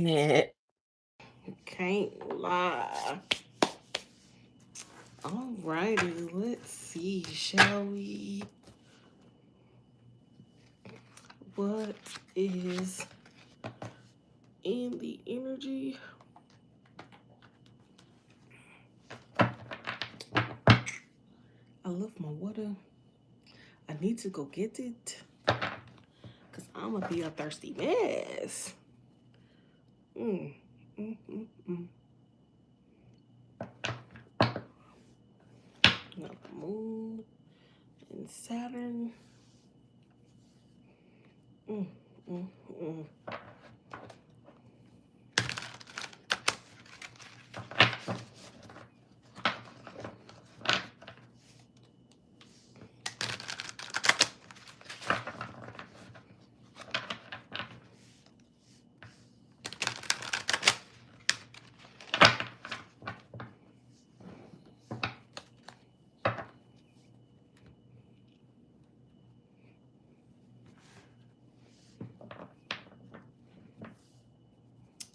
It can't lie. Alrighty, let's see, shall we? What is in the energy? I love my water. I need to go get it because I'm gonna be a thirsty mess. Mm, mm, mm, mm. Got the moon and Saturn. Mm, mm, mm.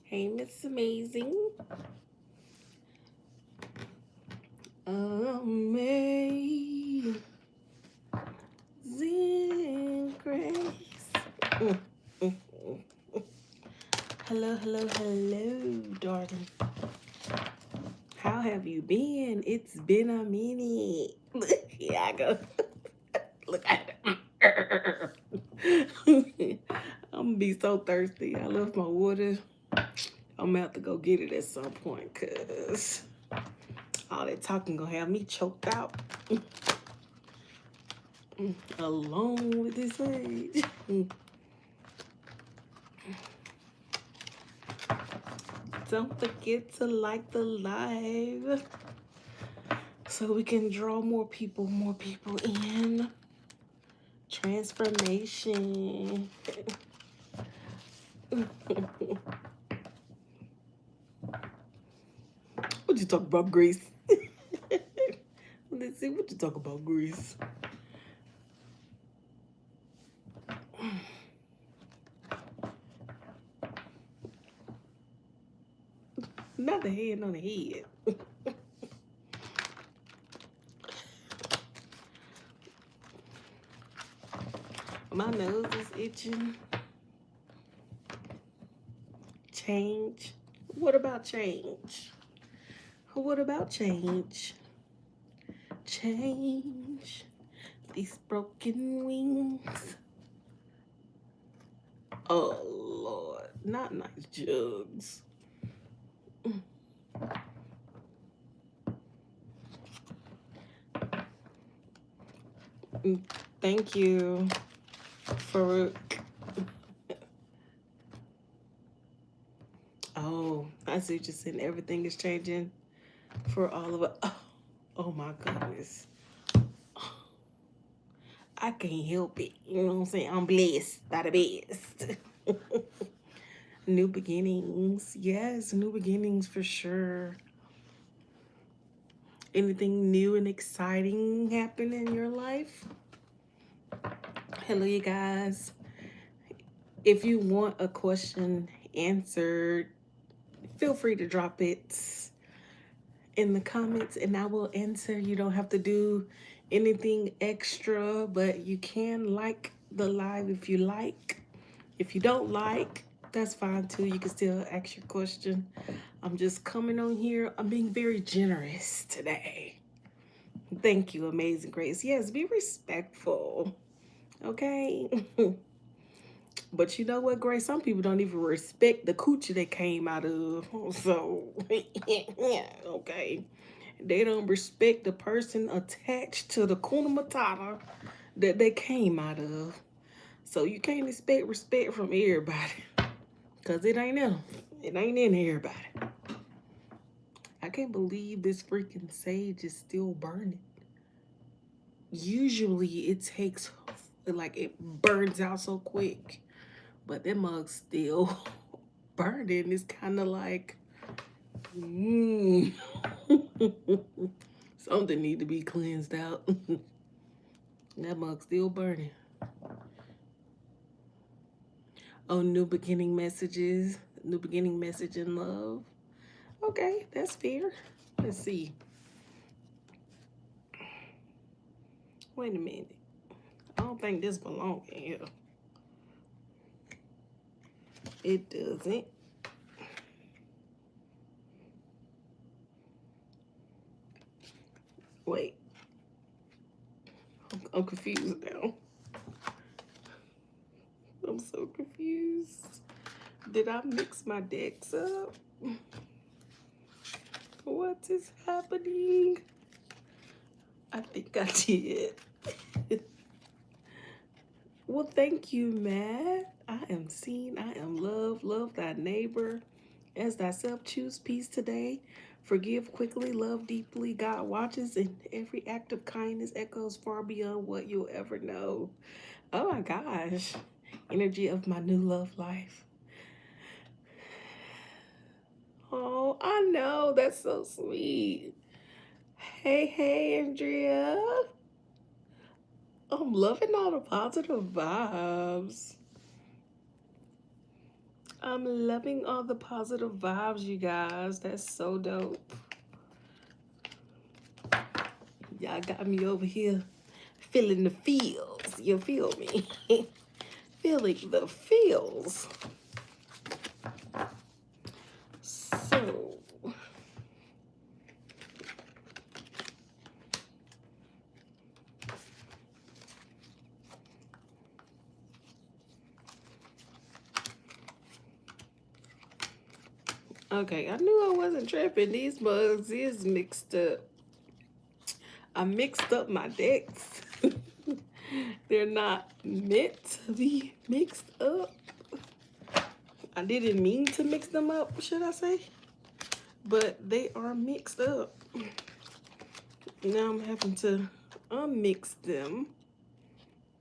Hey, Miss Amazing. Amazing Grace. Mm, mm, mm. Hello, hello, hello, darling. How have you been? It's been a minute. Here I go. Look at it. I'm gonna be so thirsty. I love my water. I'm gonna have to go get it at some point because all that talking gonna have me choked out. Along with this age. Don't forget to like the live so we can draw more people in. Transformation. What you talk about, Grace? Let's see what you talk about, Grace. Not the hand on the head. My nose is itching. Change. What about change? What about change? Change these broken wings. Oh Lord, not nice jugs. Thank you, Farouk. Oh, I see what you're saying. Everything is changing for all of us. Oh my goodness. I can't help it. You know what I'm saying? I'm blessed by the best. New beginnings. Yes, new beginnings for sure. Anything new and exciting happen in your life? Hello, you guys. If you want a question answered, feel free to drop it in the comments and I will answer. You don't have to do anything extra, but you can like the live if you like. If you don't like, that's fine too. You can still ask your question. I'm just coming on here. I'm being very generous today. Thank you, Amazing Grace. Yes, be respectful. Okay. But you know what, Grace? Some people don't even respect the coochie they came out of. So, yeah, okay. They don't respect the person attached to the kuna matata that they came out of. So you can't expect respect from everybody. Because it ain't in them. It ain't in everybody. I can't believe this freaking sage is still burning. Usually it takes, like, it burns out so quick. But that mug's still burning. It's kind of like, mm. Something need to be cleansed out. That mug's still burning. Oh, new beginning messages. New beginning message in love. Okay, that's fair. Let's see. Wait a minute. I don't think this belongs in here. It doesn't. Wait. I'm confused now. I'm so confused. Did I mix my decks up? What is happening? I think I did. Well, thank you, Matt. I am seen, I am loved. Love thy neighbor as thyself. Choose peace today. Forgive quickly, love deeply. God watches, and every act of kindness echoes far beyond what you'll ever know. Oh my gosh. Energy of my new love life. Oh, I know. That's so sweet. Hey, hey, Andrea. I'm loving all the positive vibes. I'm loving all the positive vibes, you guys. That's so dope. Y'all got me over here feeling the feels. You feel me? Feeling the feels. So, okay, I knew I wasn't tripping. These mugs is mixed up. I mixed up my decks. They're not meant to be mixed up. I didn't mean to mix them up, should I say? But they are mixed up. Now I'm having to unmix them.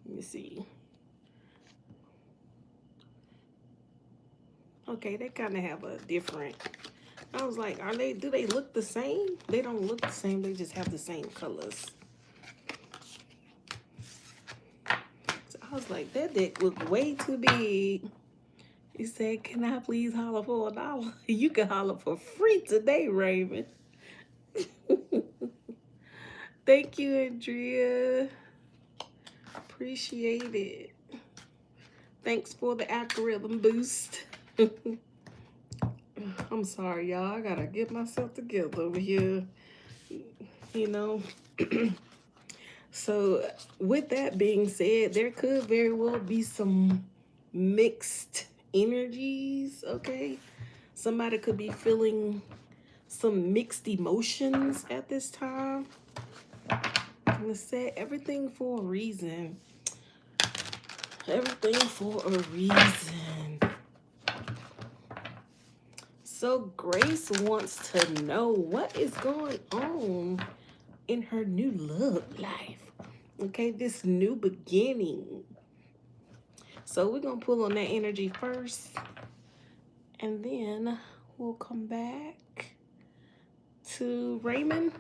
Let me see. Okay, they kind of have a different. I was like, do they look the same? They don't look the same, they just have the same colors. So I was like, that deck looked way too big. He said, can I please holler for $1? You can holler for free today, Raven. Thank you, Andrea. Appreciate it. Thanks for the algorithm boost. I'm sorry, y'all. I gotta get myself together over here. You know. So, with that being said, there could very well be some mixed energies, okay? Somebody could be feeling some mixed emotions at this time. I'm gonna say everything for a reason. Everything for a reason. So Grace wants to know what is going on in her new love life. Okay, this new beginning. So we're gonna pull on that energy first, and then we'll come back to Raymond.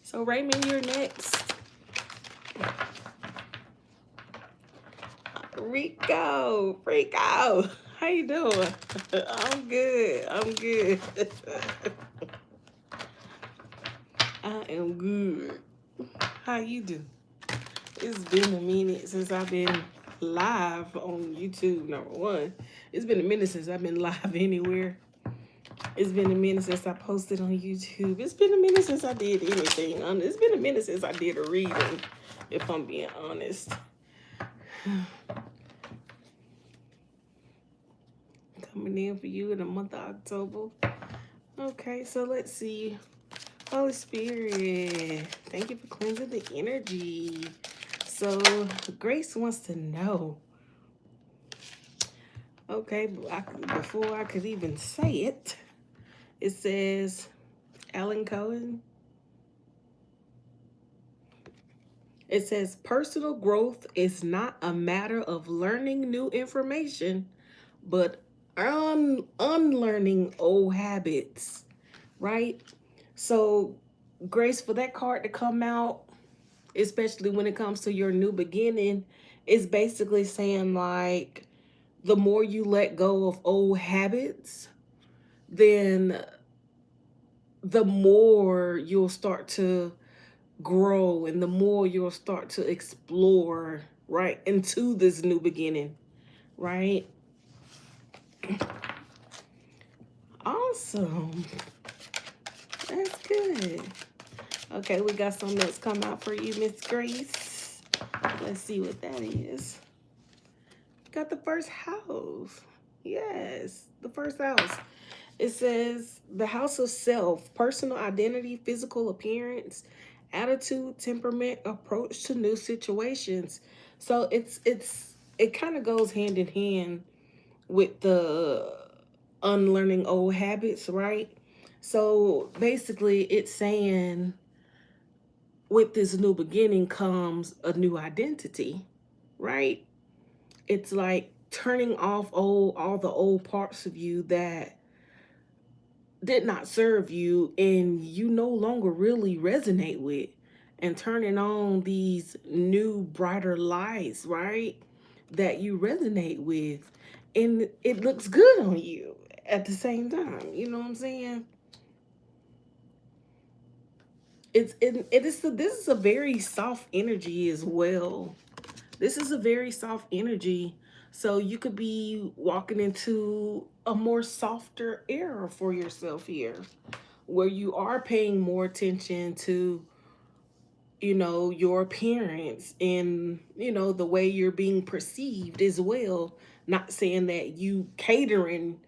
So Raymond, you're next. Rico, how you doing? I'm good. I'm good. I am good. How you do? It's been a minute since I've been live on YouTube. Number one, it's been a minute since I've been live anywhere. It's been a minute since I posted on YouTube. It's been a minute since I did anything. It's been a minute since I did a reading, if I'm being honest. Coming in for you in the month of October. Okay, so let's see. Holy Spirit, thank you for cleansing the energy. So Grace wants to know. Okay, before I could even say it, it says Alan Cohen. It says personal growth is not a matter of learning new information, but unlearning old habits, right? So, Grace, for that card to come out, especially when it comes to your new beginning, is basically saying like the more you let go of old habits, then the more you'll start to grow and the more you'll start to explore, right, into this new beginning, right? Awesome. That's good. Okay, we got something that's come out for you, Miss Grace. Let's see what that is. Got the first house. Yes, the first house. It says the house of self, personal identity, physical appearance, attitude, temperament, approach to new situations. So it kind of goes hand in hand with the unlearning old habits, right? So basically it's saying with this new beginning comes a new identity, right? It's like turning off all the old parts of you that did not serve you and you no longer really resonate with, and turning on these new brighter lights, right, that you resonate with, and it looks good on you at the same time. You know what I'm saying? This is a very soft energy as well. This is a very soft energy. So you could be walking into a more softer era for yourself here, where you are paying more attention to, your appearance and, the way you're being perceived as well. Not saying that you catering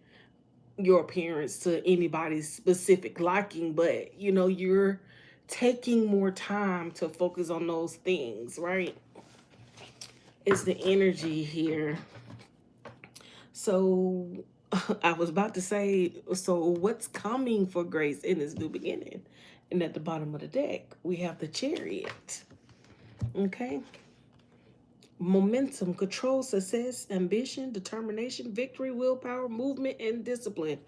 your appearance to anybody's specific liking, but, you're taking more time to focus on those things, right? It's the energy here. So I was about to say, so what's coming for Grace in this new beginning? And at the bottom of the deck, we have the Chariot. Okay. Momentum, control, success, ambition, determination, victory, willpower, movement, and discipline.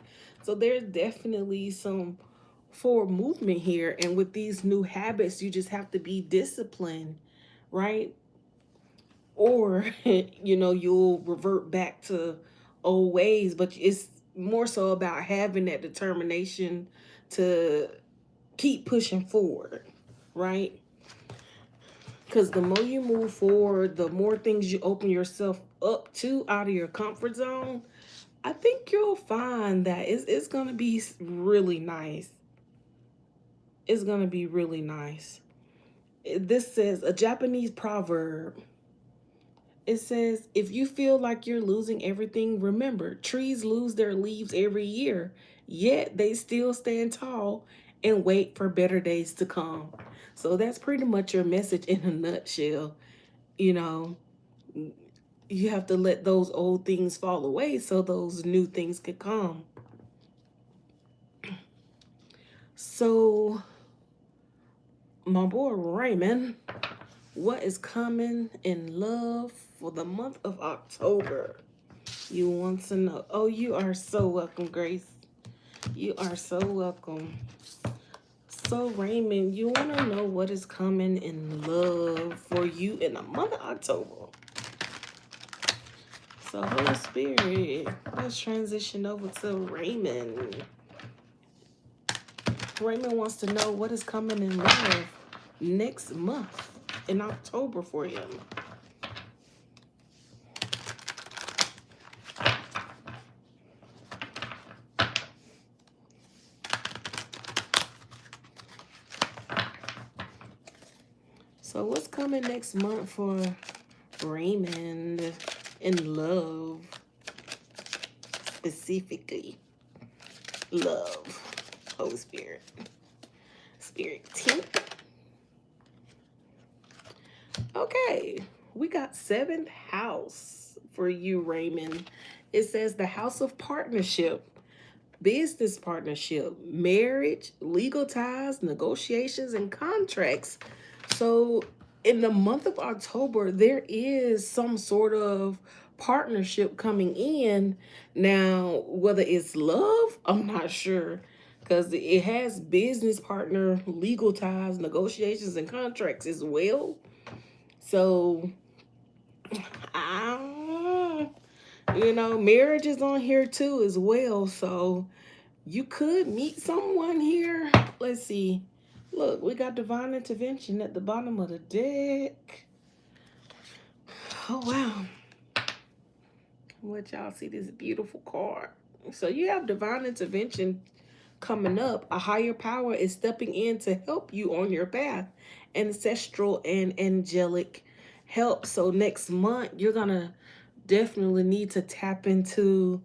So there's definitely some forward movement here. And with these new habits, you just have to be disciplined, right? Or you'll revert back to old ways, but it's more so about having that determination to keep pushing forward, right? Because the more you move forward, the more things you open yourself up to out of your comfort zone. I think you'll find that it's going to be really nice. It's going to be really nice. This says a Japanese proverb. It says, if you feel like you're losing everything, remember, trees lose their leaves every year, yet they still stand tall and wait for better days to come. So that's pretty much your message in a nutshell. You know, you have to let those old things fall away so those new things could come. So, my boy Raymond, what is coming in love for the month of October? You want to know? Oh, you are so welcome, Grace. You are so welcome. So, Raymond, you want to know what is coming in love for you in the month of October? So, Holy Spirit, let's transition over to Raymond. Raymond wants to know what is coming in love next month in October for him. So what's coming next month for Raymond in love? Specifically, love. Holy Spirit. Spirit team. Okay, we got 7th house for you, Raymond. It says the house of partnership, business partnership, marriage, legal ties, negotiations, and contracts. So, in the month of October, there is some sort of partnership coming in. Now, whether it's love, I'm not sure, because it has business partner, legal ties, negotiations, and contracts as well. So, You know, marriage is on here too as well. So you could meet someone here. Let's see. Look, we got divine intervention at the bottom of the deck. Oh, wow. Let y'all see this beautiful card. So you have divine intervention coming up. A higher power is stepping in to help you on your path. Ancestral and angelic help. So next month, you're going to definitely need to tap into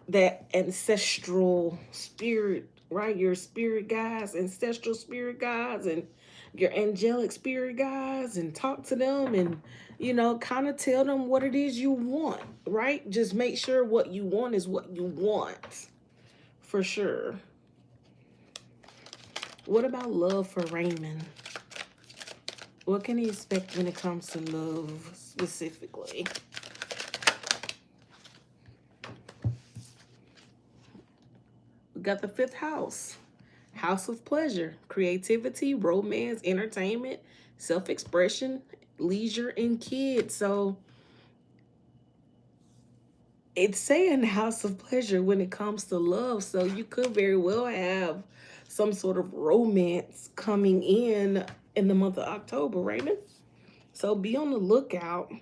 that ancestral spirit, right? Your spirit guides, ancestral spirit guides, and your angelic spirit guides, and talk to them and, you know, kind of tell them what it is you want, right? Just make sure what you want is what you want, for sure. What about love for Raymond? What can he expect when it comes to love specifically? We got the fifth house. House of pleasure, creativity, romance, entertainment, self-expression, leisure, and kids. So it's saying house of pleasure when it comes to love. So you could very well have some sort of romance coming in the month of October, Raymond. So be on the lookout.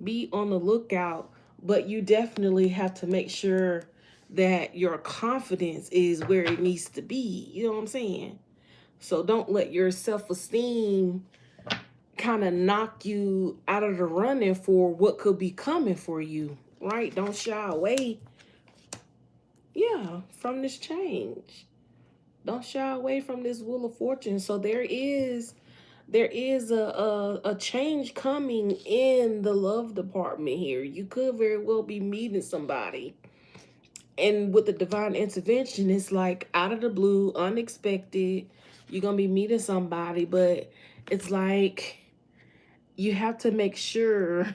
Be on the lookout. But you definitely have to make sure that your confidence is where it needs to be. You know what I'm saying? So don't let your self-esteem kind of knock you out of the running for what could be coming for you, right? Don't shy away, yeah, from this change. Don't shy away from this Wheel of Fortune. So there is a change coming in the love department here. You could very well be meeting somebody. And with the divine intervention, it's like out of the blue, unexpected. You're going to be meeting somebody, but it's like you have to make sure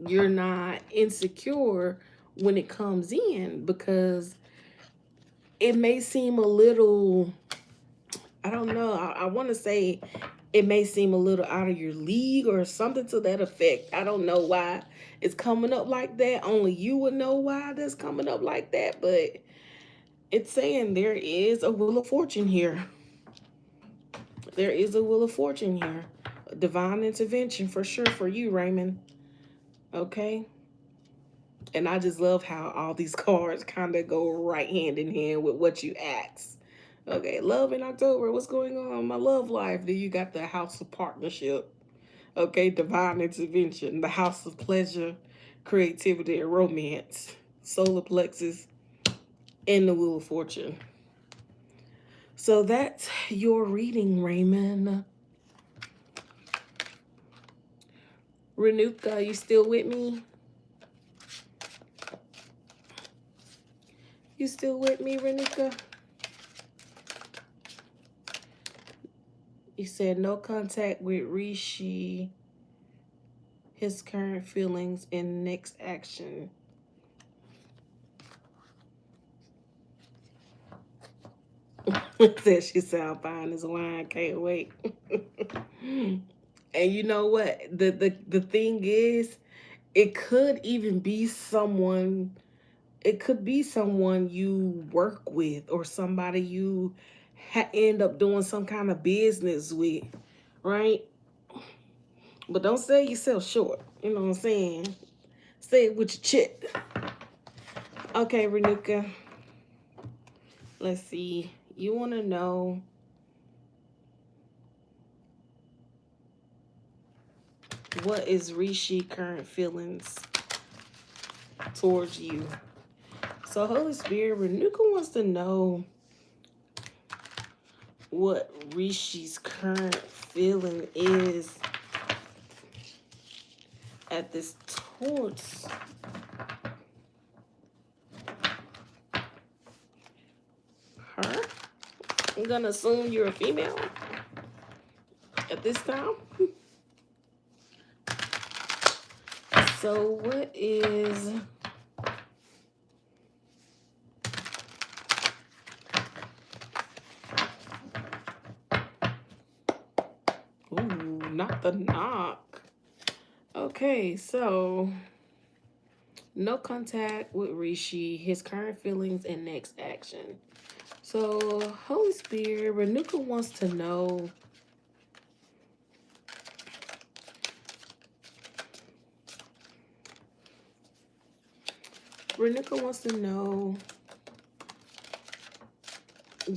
you're not insecure when it comes in, because it may seem a little, I don't know, I want to say it may seem a little out of your league or something to that effect. I don't know why it's coming up like that. Only you would know why that's coming up like that, but it's saying there is a Wheel of Fortune here. There is a Wheel of Fortune here. Divine intervention for sure for you, Raymond. Okay? And I just love how all these cards kind of go right hand in hand with what you ask. Okay, love in October. What's going on in my love life? Then you got the House of Partnership. Okay, divine intervention. The House of Pleasure, creativity, and romance. Solar plexus and the Wheel of Fortune. So that's your reading, Raymond. Renuka, you still with me? You still with me, Renuka? You said no contact with Rishi, his current feelings, and next action. Said she sound fine as wine. Can't wait. And you know what? The thing is, it could even be someone. It could be someone you work with or somebody you end up doing some kind of business with, right? But don't sell yourself short. You know what I'm saying? Say it with your chit. Okay, Renuka. Let's see. You want to know what is Rishi current feelings towards you? So Holy Spirit, Renuka wants to know what Rishi's current feeling is at this towards her. I'm gonna assume you're a female at this time. So what is ooh, not the knock. Okay, so No contact with Rishi, his current feelings, and next action. So, Holy Spirit, Renuka wants to know. Renuka wants to know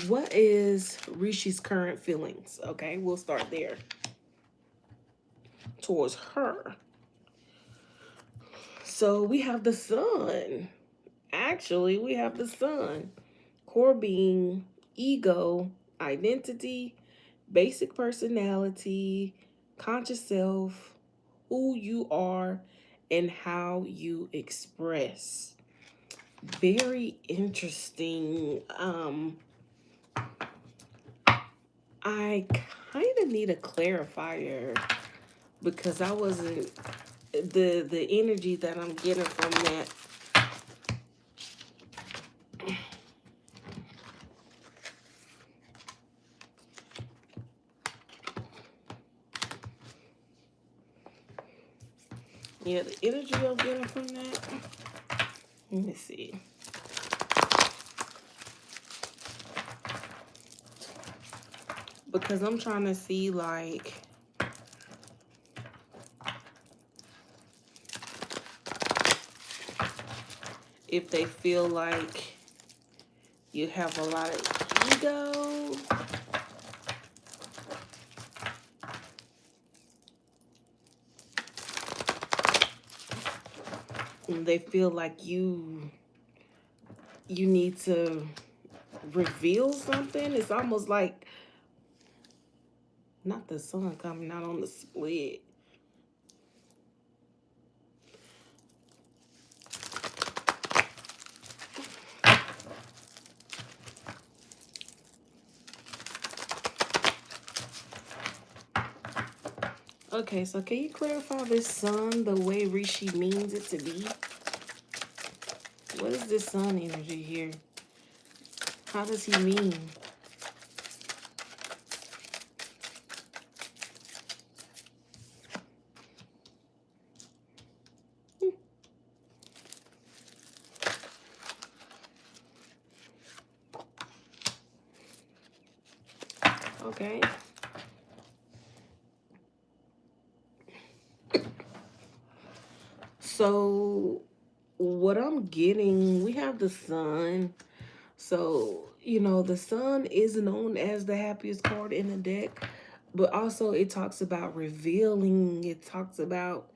what is Rishi's current feelings. Okay, we'll start there. Towards her. So we have the sun. Actually, we have the sun. Core being, ego, identity, basic personality, conscious self, who you are, and how you express. Very interesting. I kind of need a clarifier because I wasn't the energy that I'm getting from that. Yeah, the energy I'm getting from that. Let me see. Because I'm trying to see, like, if they feel like you have a lot of ego. And they feel like you need to reveal something. It's almost like not the sun coming out on the split. Okay, so can you clarify this sun the way Rishi means it to be? What is this sun energy here? How does he mean? Okay. So what I'm getting, we have the sun. So, you know, the sun is known as the happiest card in the deck, but also it talks about revealing, it talks about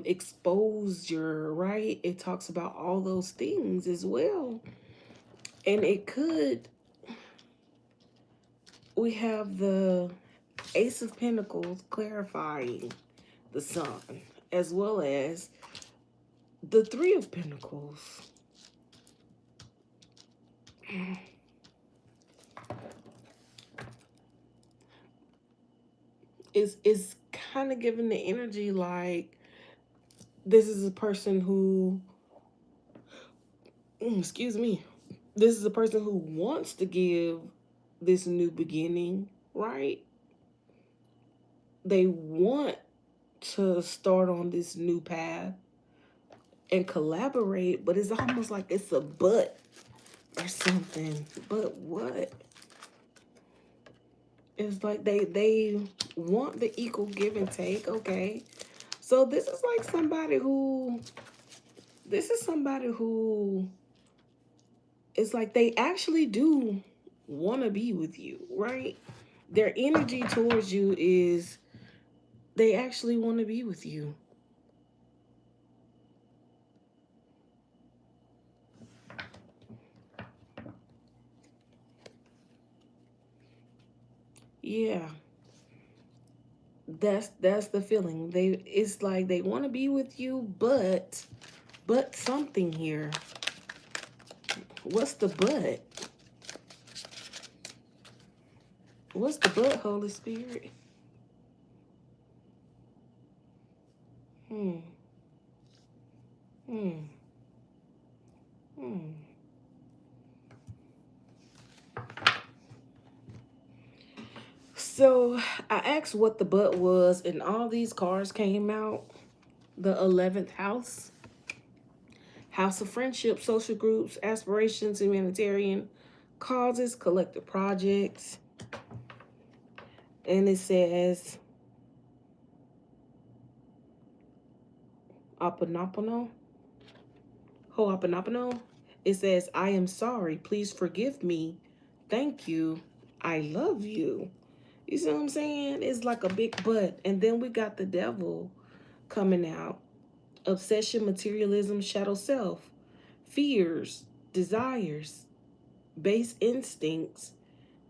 exposure, right? It talks about all those things as well. And it could, we have the Ace of Pentacles clarifying the sun, as well as the Three of Pentacles. Is kind of giving the energy like this is a person who, excuse me, this is a person who wants to give this new beginning, right? They want to start on this new path and collaborate, but it's almost like it's a but or something. But what? It's like they want the equal give and take, okay? So this is like somebody who, this is somebody who, it's like they actually do want to be with you, right? Their energy towards you is they actually want to be with you. Yeah. That's the feeling. It's like they want to be with you, but something here. What's the but? What's the but, Holy Spirit? Hmm. Hmm. Hmm. So I asked what the but was, and all these cards came out. The 11th house. House of Friendship, social groups, aspirations, humanitarian causes, collective projects. And it says Ho'oponopono. Ho'oponopono. It says, I am sorry. Please forgive me. Thank you. I love you. You see what I'm saying? It's like a big but. And then we got the devil coming out. Obsession, materialism, shadow self, fears, desires, base instincts,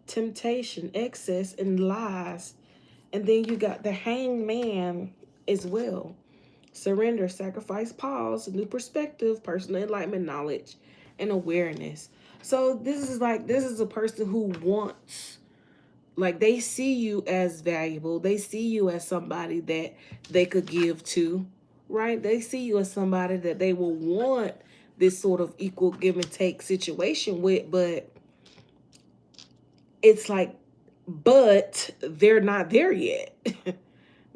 temptation, excess, and lies. And then you got the hanged man as well. Surrender, sacrifice, pause, new perspective, personal enlightenment, knowledge, and awareness. So this is a person who wants, like, they see you as valuable. They see you as somebody that they could give to, right? They see you as somebody that they will want this sort of equal give and take situation with, but it's like, but they're not there yet.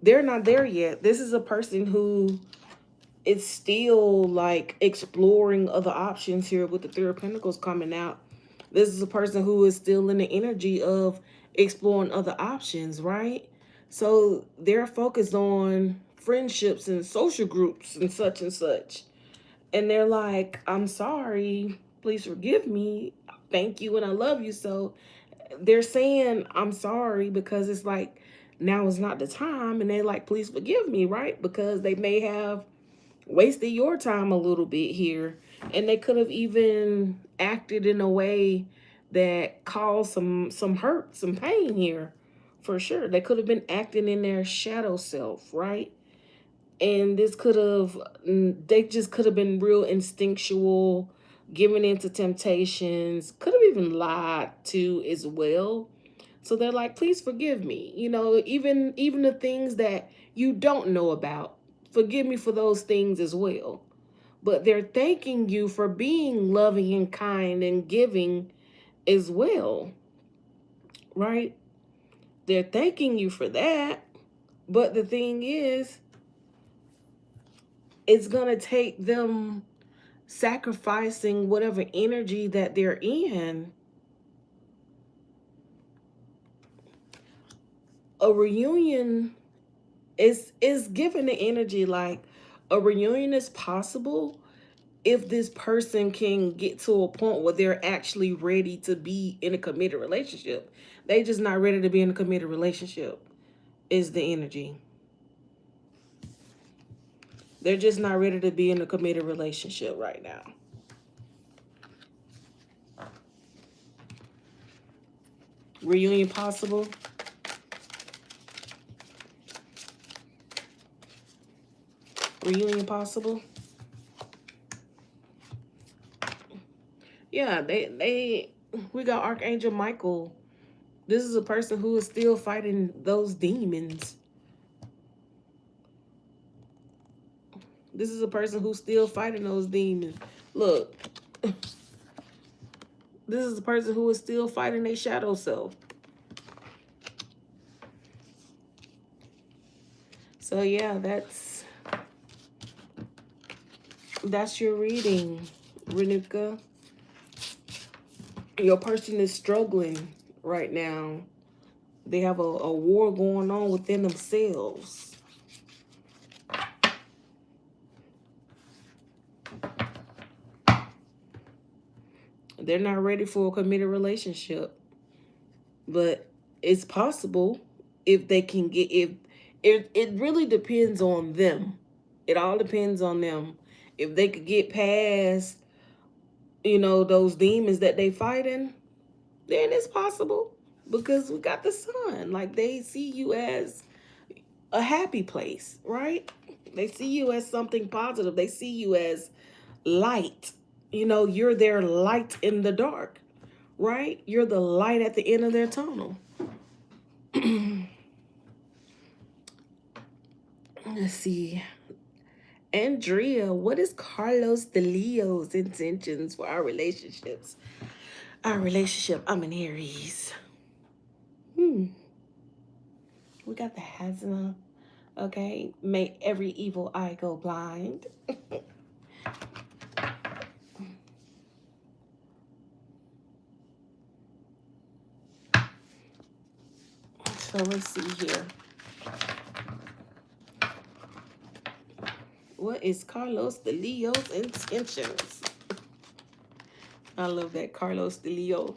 They're not there yet. This is a person who is still like exploring other options here with the Three of Pentacles coming out. This is a person who is still in the energy of exploring other options, right? So they're focused on friendships and social groups and such and such. And they're like, I'm sorry, please forgive me. Thank you and I love you. So they're saying I'm sorry because it's like now is not the time, and they're like, please forgive me, right? Because they may have wasted your time a little bit here, and they could have even acted in a way that caused some hurt, some pain here, for sure. They could have been acting in their shadow self, right? And this could have, they just could have been real instinctual, giving into temptations, could have even lied to as well. So they're like, please forgive me. You know, even the things that you don't know about, forgive me for those things as well. But they're thanking you for being loving and kind and giving as well, right? They're thanking you for that. But the thing is, it's going to take them sacrificing whatever energy that they're in. A reunion is given the energy like a reunion is possible if this person can get to a point where they're actually ready to be in a committed relationship. They just not ready to be in a committed relationship is the energy. They're just not ready to be in a committed relationship right now. Reunion possible. Reunion possible. Yeah, we got Archangel Michael. This is a person who is still fighting those demons. This is a person who's still fighting those demons. Look, this is a person who is still fighting their shadow self. So yeah, that's your reading, Renuka. Your person is struggling right now. They have a war going on within themselves. They're not ready for a committed relationship. But it's possible if they can get, if it really depends on them. It all depends on them. If they could get past, you know, those demons that they fighting, then it's possible, because we got the sun. Like, they see you as a happy place, right? They see you as something positive. They see you as light. You know, you're their light in the dark, right? You're the light at the end of their tunnel. Let's see. Andrea, what is Carlos de Leo's intentions for our relationships? Our relationship, I'm an Aries. We got the Hazna. Okay. May every evil eye go blind. So let's see here. What is Carlos de Leo's intentions? I love that, Carlos de Leo.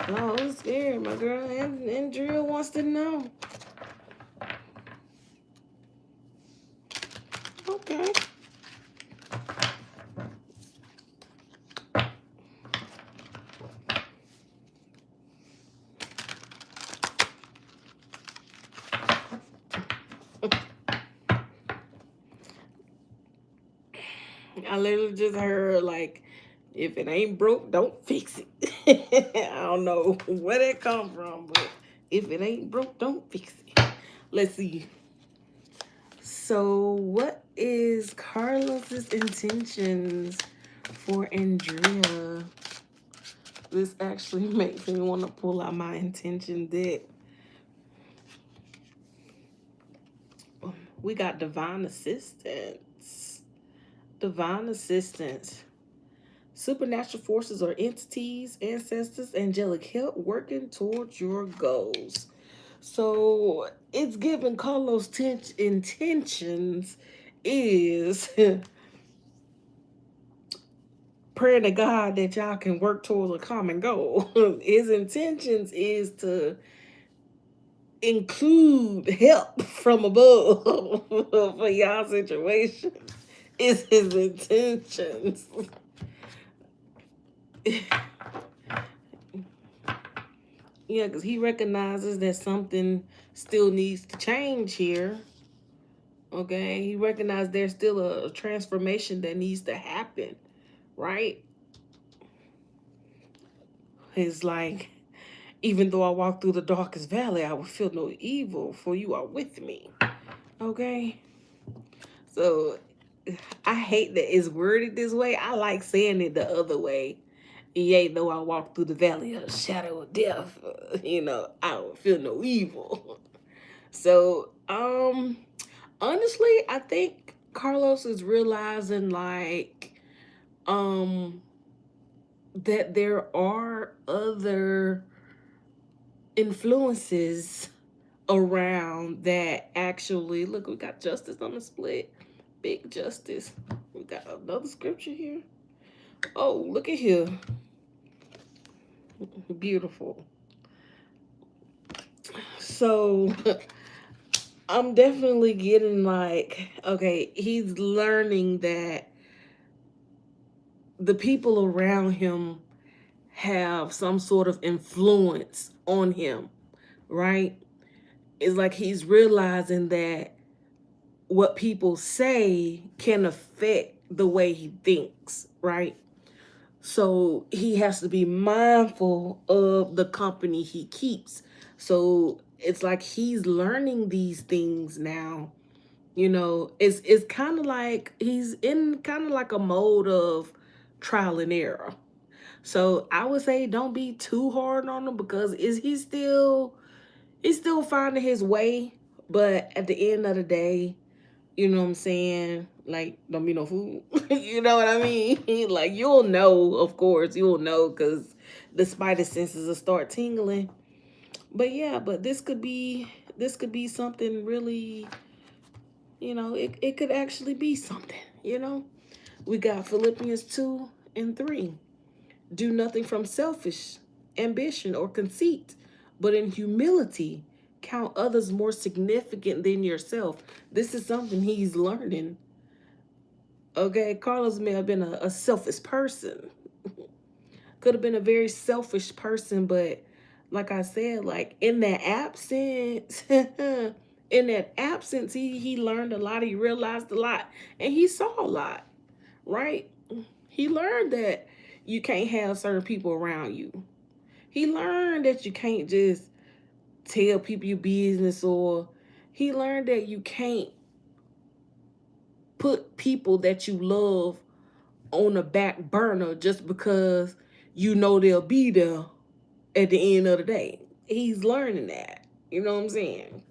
Oh, I'm scared, my girl. Andrea wants to know. Okay. I literally just heard, like, if it ain't broke, don't fix it. I don't know where that come from, but if it ain't broke, don't fix it. Let's see. So, what is Carlos's intentions for Andrea? This actually makes me want to pull out my intention deck. We got divine assistance. Divine assistance. Supernatural forces or entities, ancestors, angelic help working towards your goals. So it's given Carlos intentions is praying to God that y'all can work towards a common goal. His intentions is to include help from above for y'all situation. Is his intentions. Yeah, because he recognizes that something still needs to change here. Okay, he recognized there's still a transformation that needs to happen, right? It's like, even though I walk through the darkest valley, I will feel no evil, for you are with me. Okay? So, I hate that it's worded this way. I like saying it the other way. Yea, though I walk through the valley of the shadow of death, I will feel no evil. So, honestly, I think Carlos is realizing, like, that there are other influences around that actually, look, we got justice on the split. Big justice. We got another scripture here. Oh, look at here. Beautiful. So I'm definitely getting, like, okay, he's learning that the people around him have some sort of influence on him, right? It's like he's realizing that what people say can affect the way he thinks, right? So he has to be mindful of the company he keeps. So it's like he's learning these things now. It's kind of like he's in kind of like a mode of trial and error. So I would say don't be too hard on him, because he's still finding his way. But at the end of the day, you know what I'm saying? Like, don't be no fool. You know what I mean? Like, you'll know, of course, you'll know, because the spider senses will start tingling. But yeah, but this could be something really, it could actually be something. We got Philippians 2 and 3. Do nothing from selfish ambition or conceit, but in humility count others more significant than yourself. This is something he's learning. Okay, Carlos may have been a selfish person. Could have been a very selfish person, but like I said, like in that absence, he learned a lot. He realized a lot, and he saw a lot. Right? He learned that you can't have certain people around you. He learned that you can't just tell people your business, or he learned that you can't put people that you love on the back burner just because you know they'll be there at the end of the day. He's learning that. You know what I'm saying?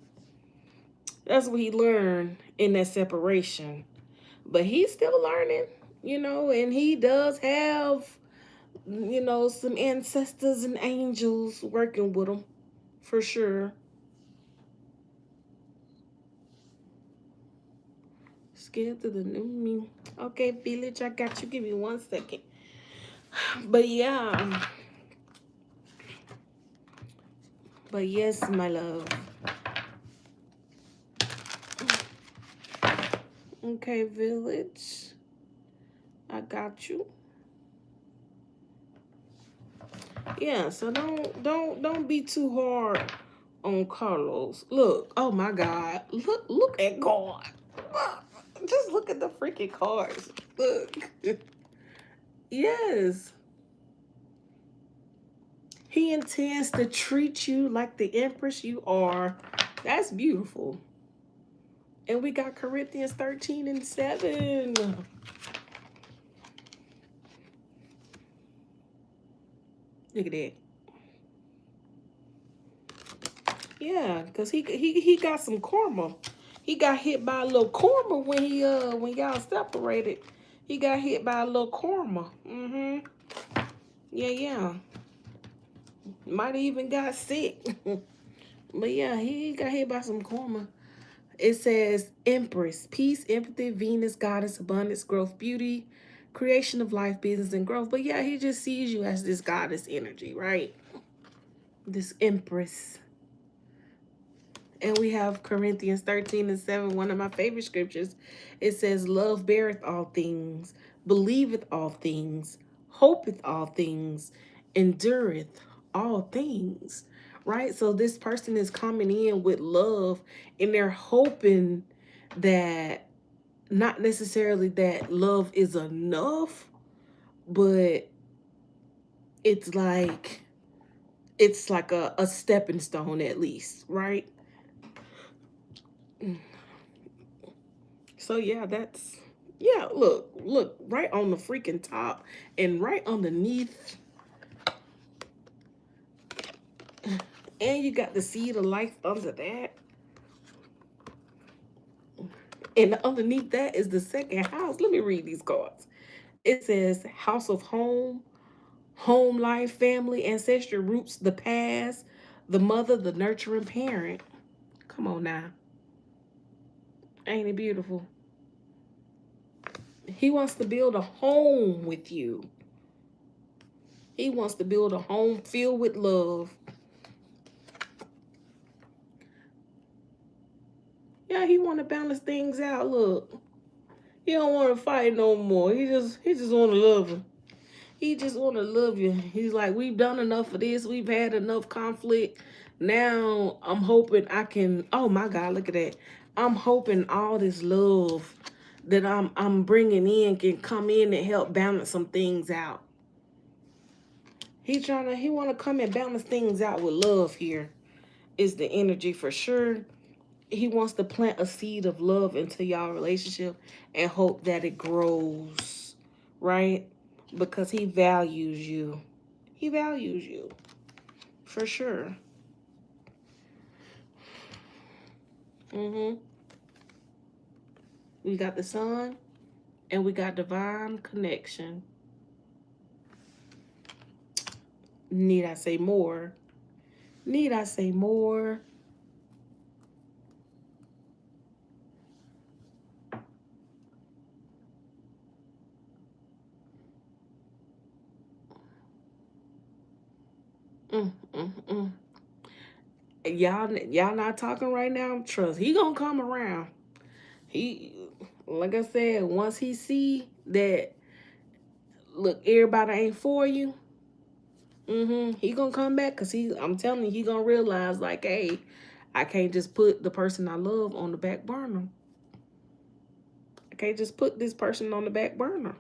That's what he learned in that separation. But he's still learning. you know, and he does have, you know, some ancestors and angels working with him for sure. Scared to the new me. Okay, village, I got you. Give me 1 second. But yeah, but yes, my love. Okay, village, I got you. Yeah, so don't be too hard on Carlos. Look, oh my God, look at God. Just look at the freaking cards. Look, yes, he intends to treat you like the empress you are. That's beautiful. And we got Corinthians 13 and 7. Look at that. Yeah, because he got some karma. He got hit by a little karma when y'all separated. He got hit by a little karma. Mm-hmm. Yeah, yeah. Might have even got sick. But yeah, he got hit by some karma. It says Empress, peace, empathy, Venus, goddess, abundance, growth, beauty, creation of life, business, and growth. But yeah, he just sees you as this goddess energy, right? This Empress. And we have Corinthians 13 and 7, one of my favorite scriptures. It says, love beareth all things, believeth all things, hopeth all things, endureth all things. Right? So this person is coming in with love and they're hoping that not necessarily that love is enough, but it's like a stepping stone at least, right? So yeah, that's yeah, look, right on the freaking top and right underneath, and you got the seed of life under that. And underneath that is the second house. Let me read these cards. It says house of home, home life, family, ancestral roots, the past, the mother, the nurturing parent. Come on now. Ain't it beautiful? He wants to build a home with you. He wants to build a home filled with love. Yeah, he want to balance things out. Look, he don't want to fight no more. He just want to love him. He just want to love you. He's like, we've done enough of this. We've had enough conflict. Now I'm hoping I can. Oh my God, look at that. I'm hoping all this love that I'm bringing in can come in and help balance some things out. He want to come and balance things out with love. Here is the energy for sure. He wants to plant a seed of love into y'all relationship and hope that it grows, right? Because he values you. He values you for sure. We got the sun and we got divine connection. Need I say more? Need I say more? Mm, mm, mm. Y'all not talking right now. Trust he gonna come around. He, like I said, once he see that, look, everybody ain't for you. He gonna come back because I'm telling you, he gonna realize like, hey, I can't just put the person I love on the back burner. I can't just put this person on the back burner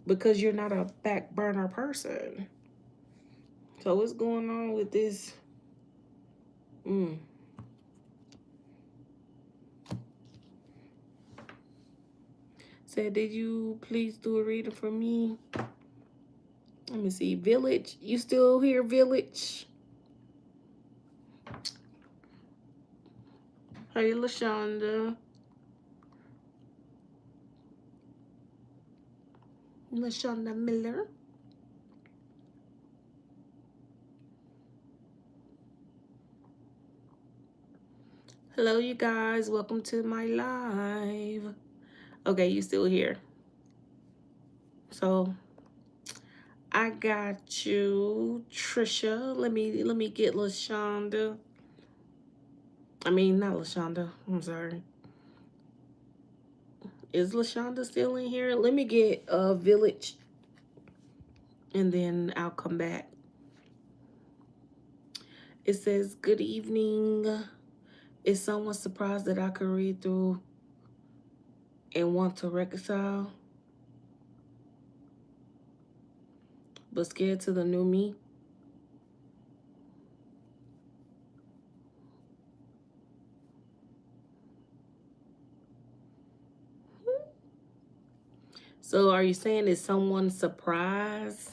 because you're not a back burner person. So what's going on with this? Said, did you please do a reading for me? Let me see. Village, you still here, Village? Hey, LaShonda. LaShonda Miller. Hello, you guys. Welcome to my live. Okay, you still here. So I got you, Trisha. Let me get LaShonda. I mean, not LaShonda. I'm sorry. Is LaShonda still in here? Let me get Village, and then I'll come back. It says, good evening. Is someone surprised that I could read through and want to reconcile, but scared to the new me? So are you saying is someone surprised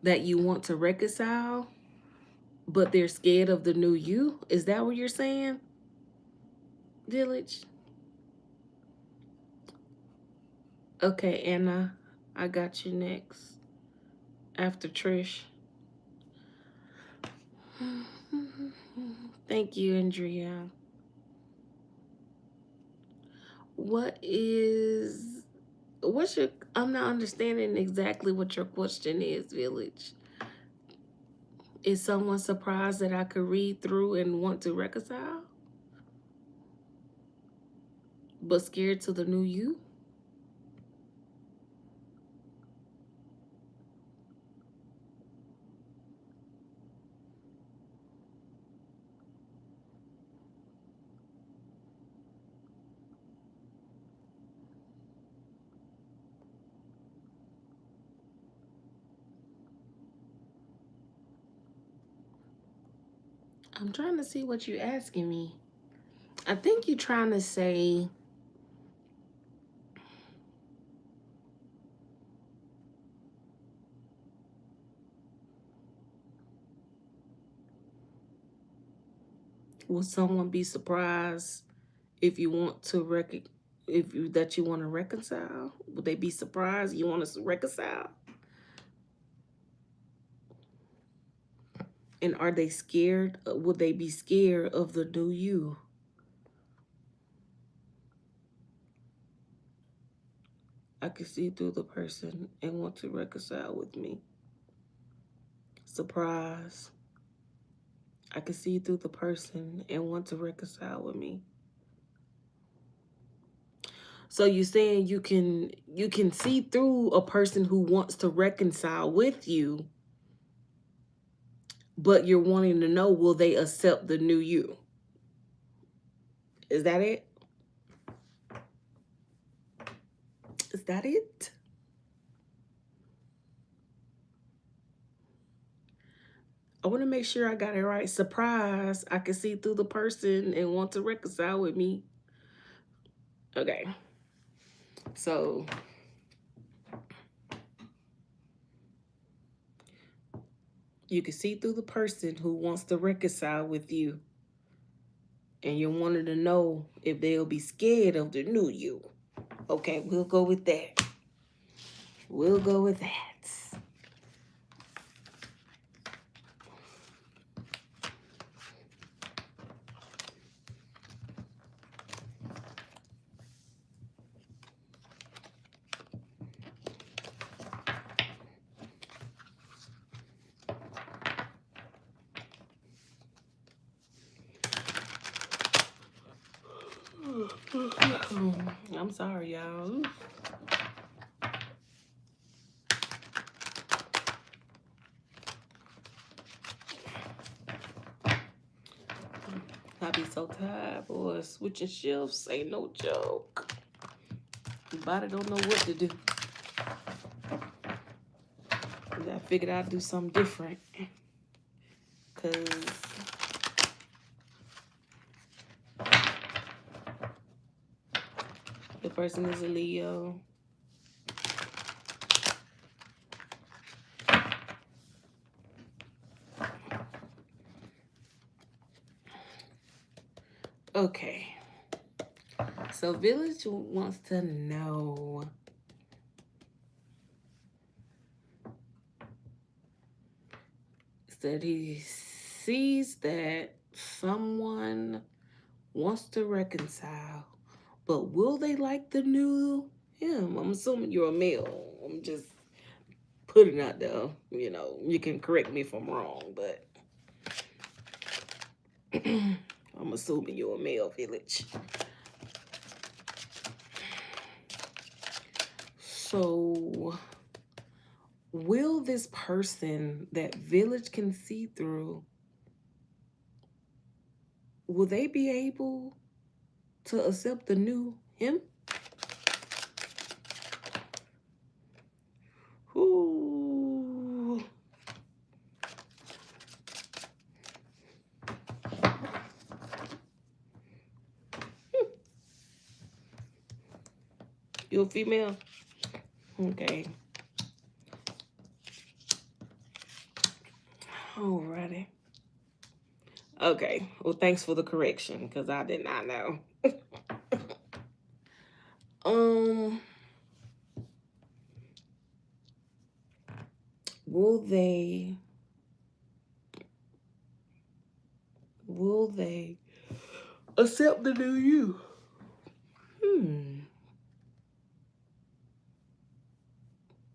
that you want to reconcile, but they're scared of the new you? Is that what you're saying, Village? Okay, Anna, I got you next after Trish. Thank you, Andrea. What's your, I'm not understanding exactly what your question is, Village. Is someone surprised that I could read through and want to reconcile, but scared to the new you? I'm trying to see what you're asking me. I think you're trying to say, will someone be surprised if you want to that you want to reconcile? Would they be surprised you want to reconcile? And are they scared? Would they be scared of the new you? I can see through the person and want to reconcile with me. Surprise. I can see through the person and want to reconcile with me. So you're saying you can see through a person who wants to reconcile with you, but you're wanting to know, will they accept the new you? Is that it? Is that it? I want to make sure I got it right. Surprise. I can see through the person and want to reconcile with me. Okay. So you can see through the person who wants to reconcile with you. And you're wanting to know if they'll be scared of the new you. Okay, we'll go with that. We'll go with that. I'm sorry, y'all. I be so tired, boy. Switching shifts ain't no joke. Your body don't know what to do. I figured I'd do something different. Because the person is a Leo. Okay. So Village wants to know, that he sees that someone wants to reconcile, but will they like the new him? I'm assuming you're a male. I'm just putting it out there. You know, you can correct me if I'm wrong, but I'm assuming you're a male, Village. So, will this person that Village can see through, will they be able to accept the new him? Ooh. You a female? Okay. Alrighty. Okay. Well, thanks for the correction, because I did not know. um, will they accept the new you? Hmm.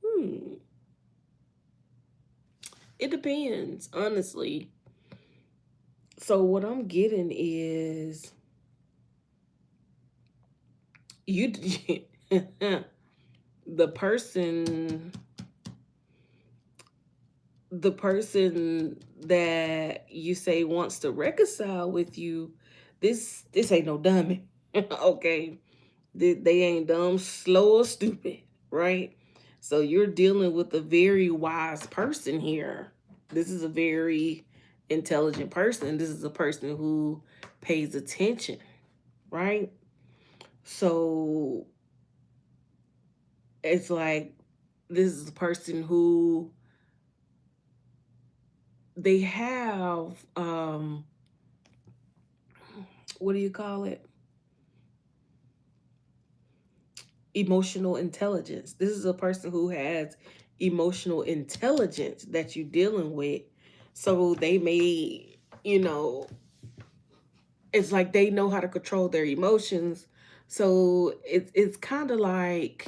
Hmm. It depends, honestly. So what I'm getting is you the person the person that you say wants to reconcile with you, this ain't no dummy. Okay. They ain't dumb, slow, or stupid, right? So you're dealing with a very wise person here. This is a very intelligent person. This is a person who pays attention, right? So it's like this is a person who they have what do you call it? Emotional intelligence. This is a person who has emotional intelligence that you're dealing with. So they may, you know, it's like they know how to control their emotions. So it's kind of like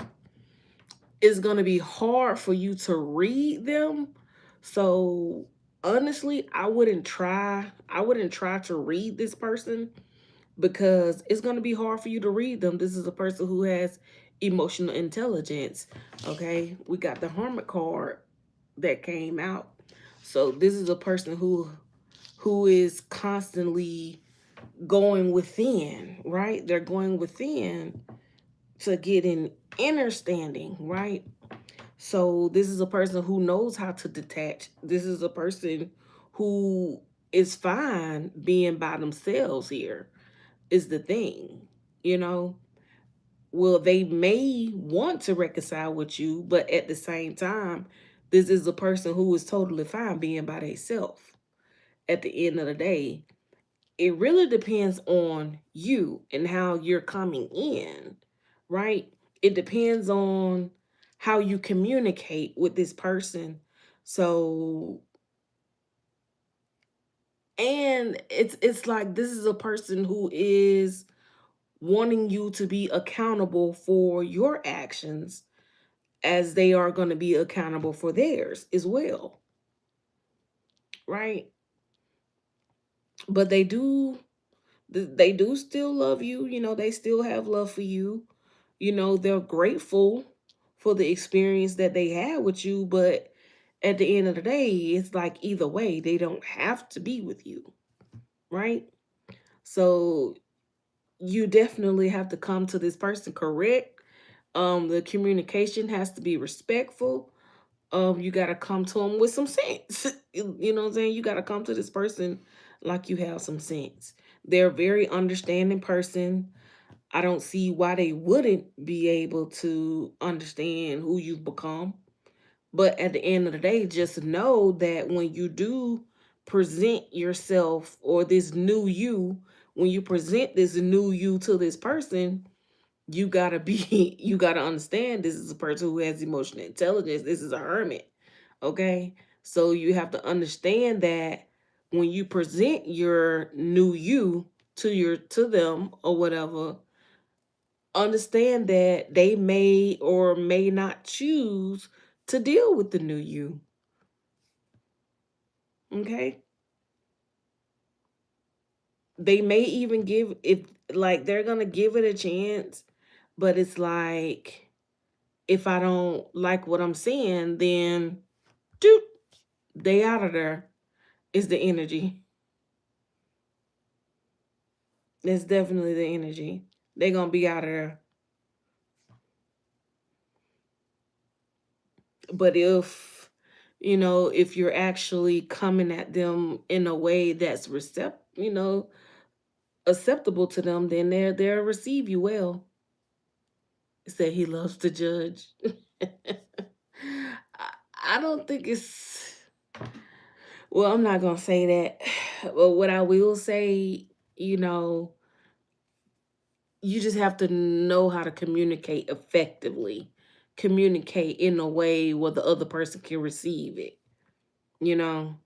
it's going to be hard for you to read them. So honestly, I wouldn't try to read this person because it's going to be hard for you to read them. This is a person who has emotional intelligence. Okay, we got the Hermit card that came out. So this is a person who is constantly going within, right? They're going within to get an understanding, right? So this is a person who knows how to detach. This is a person who is fine being by themselves here is the thing, you know. Well, they may want to reconcile with you, but at the same time, this is a person who is totally fine being by themselves. At the end of the day, it really depends on you and how you're coming in, right? It depends on how you communicate with this person. So, and it's like this is a person who is wanting you to be accountable for your actions as they are going to be accountable for theirs as well, right? But they do still love you, you know, they still have love for you. You know, they're grateful for the experience that they had with you, but at the end of the day, it's like either way, they don't have to be with you, right? So you definitely have to come to this person correct. The communication has to be respectful. You got to come to them with some sense. You know what I'm saying? You got to come to this person like you have some sense. They're a very understanding person. I don't see why they wouldn't be able to understand who you've become. But at the end of the day, just know that when you do present yourself or this new you, when you present this new you to this person, you gotta be, you gotta understand this is a person who has emotional intelligence. This is a hermit. Okay. So you have to understand that when you present your new you to them or whatever, understand that they may or may not choose to deal with the new you. Okay? They may even give, if like they're going to give it a chance, but it's like, if I don't like what I'm seeing, then doot, they out of there. Is the energy. It's definitely the energy. They're going to be out of there. But if you're actually coming at them in a way that's acceptable to them, then they'll receive you well. Said he loves to judge. I don't think it's, well, I'm not gonna say that. But what I will say, you know, you just have to know how to communicate effectively. Communicate in a way where the other person can receive it. You know,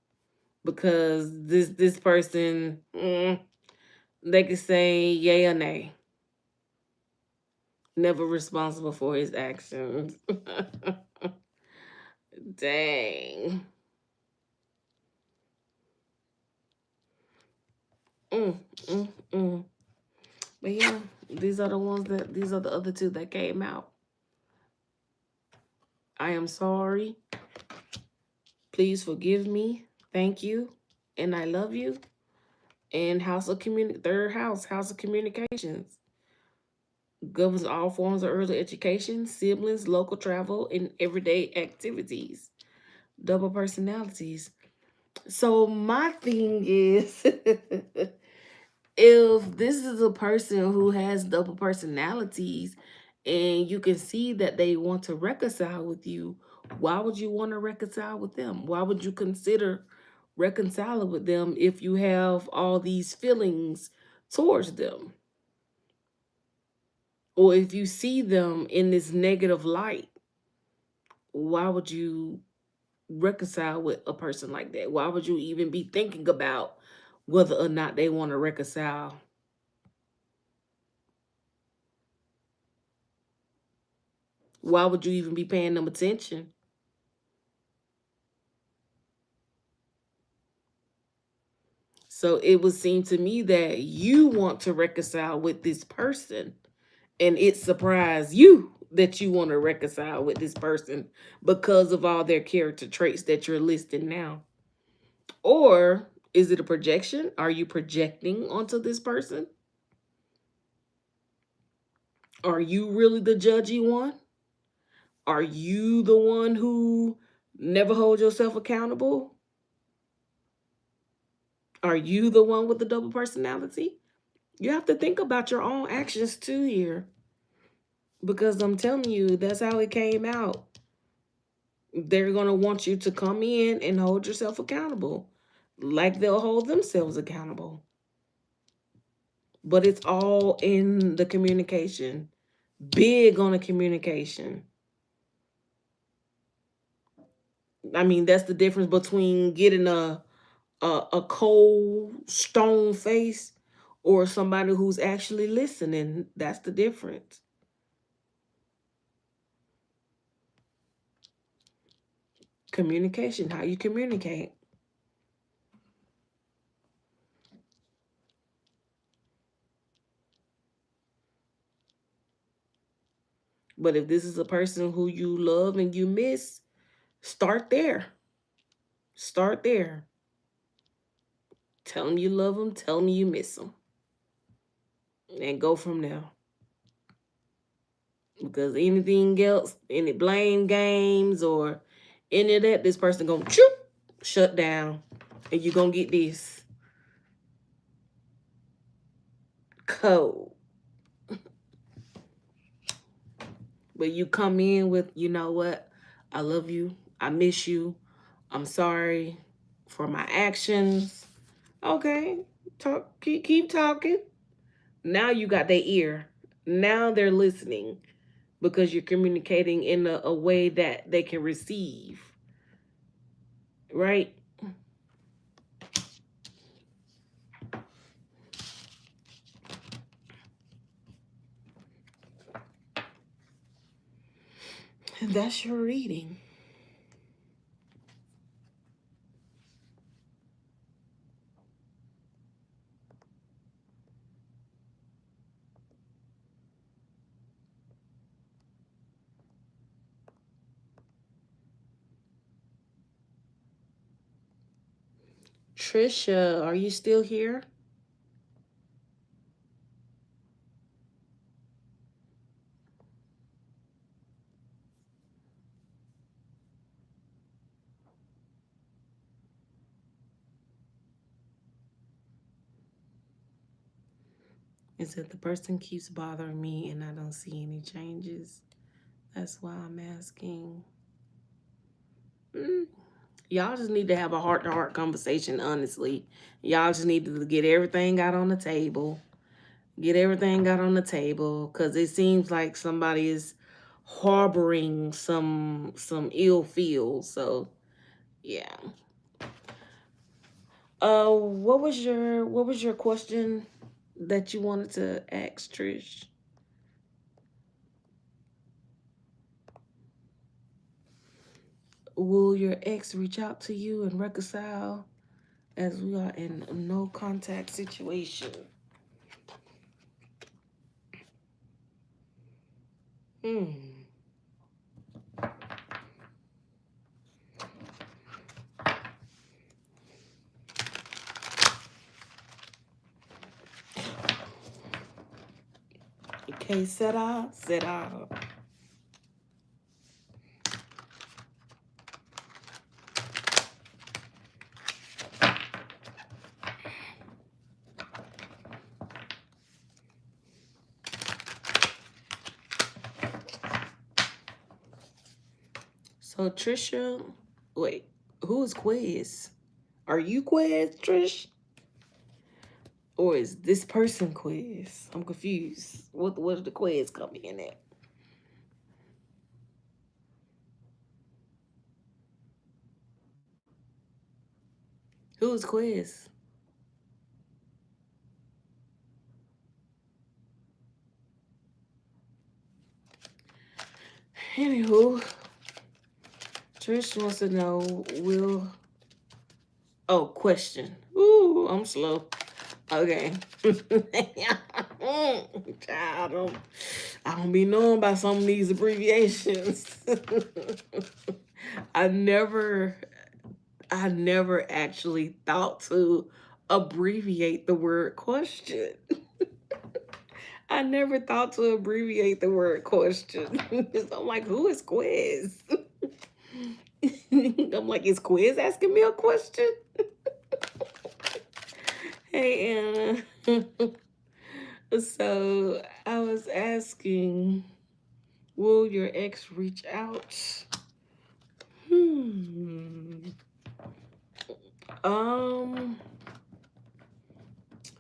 because this person, they could say yay or nay. Never responsible for his actions. Dang. Mm, mm, mm. But yeah, these are the other two that came out. I am sorry. Please forgive me. Thank you. And I love you. And third house of communications. Governs all forms of early education, siblings, local travel, and everyday activities. Double personalities. So my thing is, if this is a person who has double personalities and you can see that they want to reconcile with you, why would you want to reconcile with them? Why would you consider reconciling with them if you have all these feelings towards them? Or if you see them in this negative light, why would you reconcile with a person like that? Why would you even be thinking about whether or not they want to reconcile? Why would you even be paying them attention? So it would seem to me that you want to reconcile with this person, and it surprised you that you want to reconcile with this person because of all their character traits that you're listing now. Or is it a projection? Are you projecting onto this person? Are you really the judgy one? Are you the one who never holds yourself accountable? Are you the one with the double personality? You have to think about your own actions too here. Because I'm telling you, that's how it came out. They're going to want you to come in and hold yourself accountable, like they'll hold themselves accountable. But it's all in the communication. Big on the communication. I mean, that's the difference between getting a cold stone face or somebody who's actually listening. That's the difference. Communication, how you communicate. But if this is a person who you love and you miss, start there. Start there. Tell them you love them. Tell them you miss them. And go from there. Because anything else, any blame games or any of that, this person going to shut down. And you're going to get this code. But you come in with, you know what? I love you. I miss you. I'm sorry for my actions. Okay. Keep talking. Now you got their ear. Now they're listening because you're communicating in a way that they can receive. right? That's your reading. Trisha, are you still here? Is that the person keeps bothering me and I don't see any changes? That's why I'm asking. Mm. Y'all just need to have a heart to heart conversation, honestly. Y'all just need to get everything out on the table. Get everything out on the table because it seems like somebody is harboring some ill feel. So yeah. What was your question that you wanted to ask, Trish? Will your ex reach out to you and reconcile as we are in a no contact situation? Hmm. Okay, será. So Trisha, wait, who is Quiz? Are you Quiz, Trish? Or is this person Quiz? I'm confused. What's the Quiz coming in at? Who is Quiz? Anywho, Trish wants to know will oh question. Ooh, I'm slow. Okay. Child, I don't be knowing about some of these abbreviations. I never I never actually thought to abbreviate the word question. I never thought to abbreviate the word question. So I'm like, who is Quiz? I'm like, is Quiz asking me a question? Hey, Anna. So I was asking, will your ex reach out? Hmm. Um.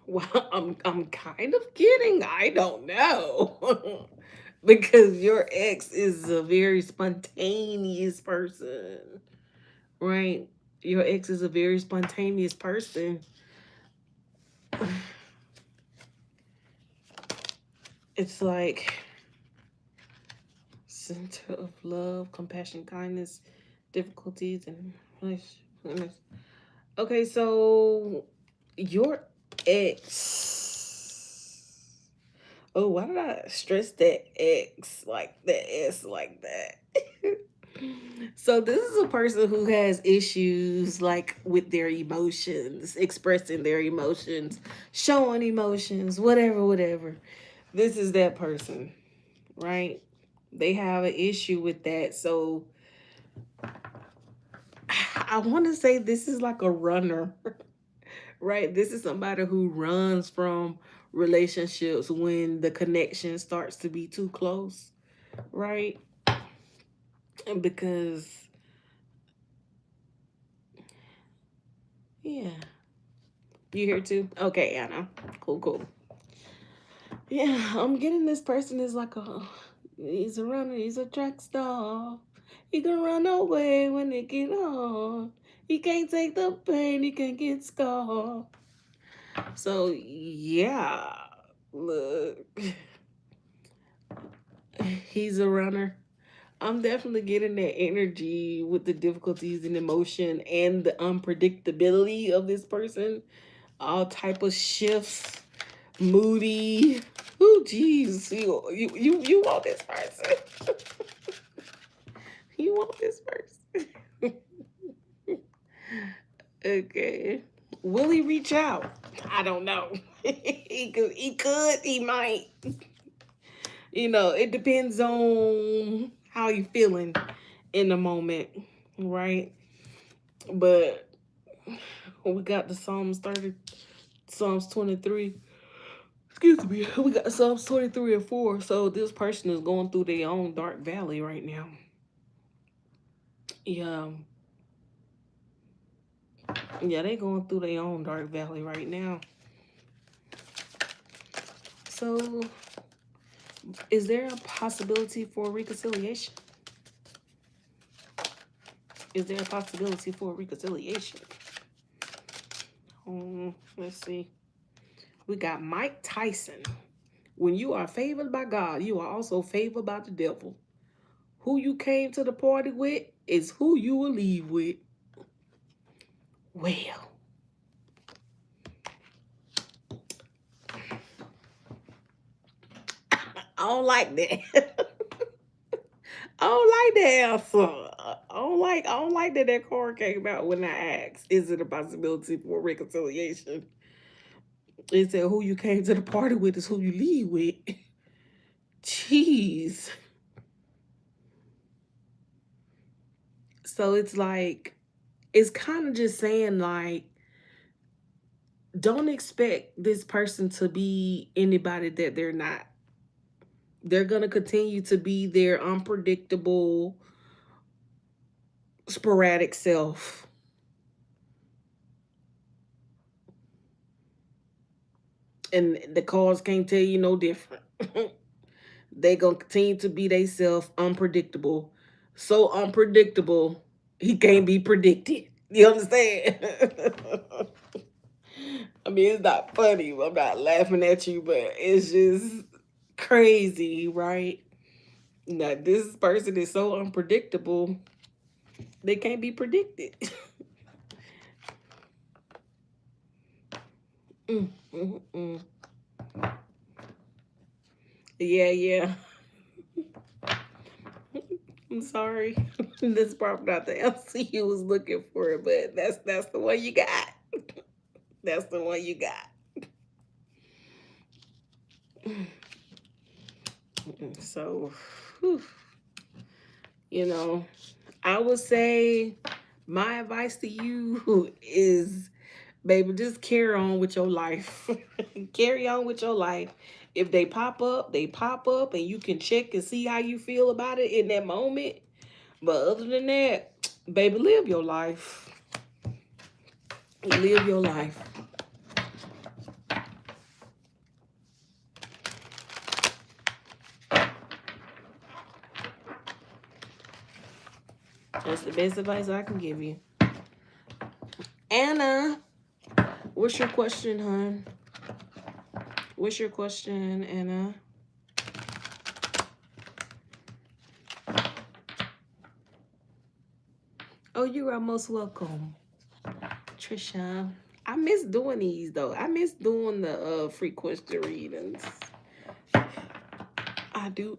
Well, I'm kind of kidding. I don't know. Because your ex is a very spontaneous person, right? Your ex is a very spontaneous person. It's like center of love, compassion, kindness, difficulties, and relationships. Okay, so your ex. Oh, why did I stress that X like that S like that? So this is a person who has issues like with their emotions, expressing their emotions, showing emotions, whatever. This is that person, right? They have an issue with that. So I want to say this is like a runner, right? This is somebody who runs from relationships when the connection starts to be too close, right? And because, yeah, you here too? Okay, Anna. Cool. Yeah, I'm getting this person is like he's a runner, he's a track star. He can run away when they get on. He can't take the pain. He can't get scarred. So yeah, look, he's a runner. I'm definitely getting that energy with the difficulties and emotion and the unpredictability of this person. All type of shifts, moody. Oh, jeez, you want this person? You want this person? Okay. Will he reach out? I don't know. He could. He might. It depends on how you feeling in the moment, right? But we got the Psalms 23. Excuse me. We got Psalms 23 and 4. So this person is going through their own dark valley right now. Yeah. Yeah, they going through their own dark valley right now. So is there a possibility for reconciliation? Is there a possibility for reconciliation? Let's see. We got Mike Tyson. When you are favored by God, you are also favored by the devil. Who you came to the party with is who you will leave with. Well, I don't like that. I don't like that answer. I don't like that card came out when I asked, is it a possibility for reconciliation? It said who you came to the party with is who you leave with. Jeez. So it's like, it's kind of just saying like, don't expect this person to be anybody that they're not. They're going to continue to be their unpredictable, sporadic self. And the cards can't tell you no different. They going to continue to be they self, unpredictable. So unpredictable, he can't be predicted. You understand? I mean, it's not funny. I'm not laughing at you, but it's just crazy, right? Now, this person is so unpredictable, they can't be predicted. Mm, mm, mm. Yeah, yeah. I'm sorry. This probably not the answer you was looking for, but that's the one you got. That's the one you got. So, whew, you know, I would say my advice to you is, baby, just carry on with your life. Carry on with your life. If they pop up, they pop up, and you can check and see how you feel about it in that moment. But other than that, baby, live your life. Live your life. That's the best advice I can give you. Anna, what's your question, hon? What's your question, Anna? Oh, you are most welcome, Trisha. I miss doing these though. I miss doing the free question readings. I do.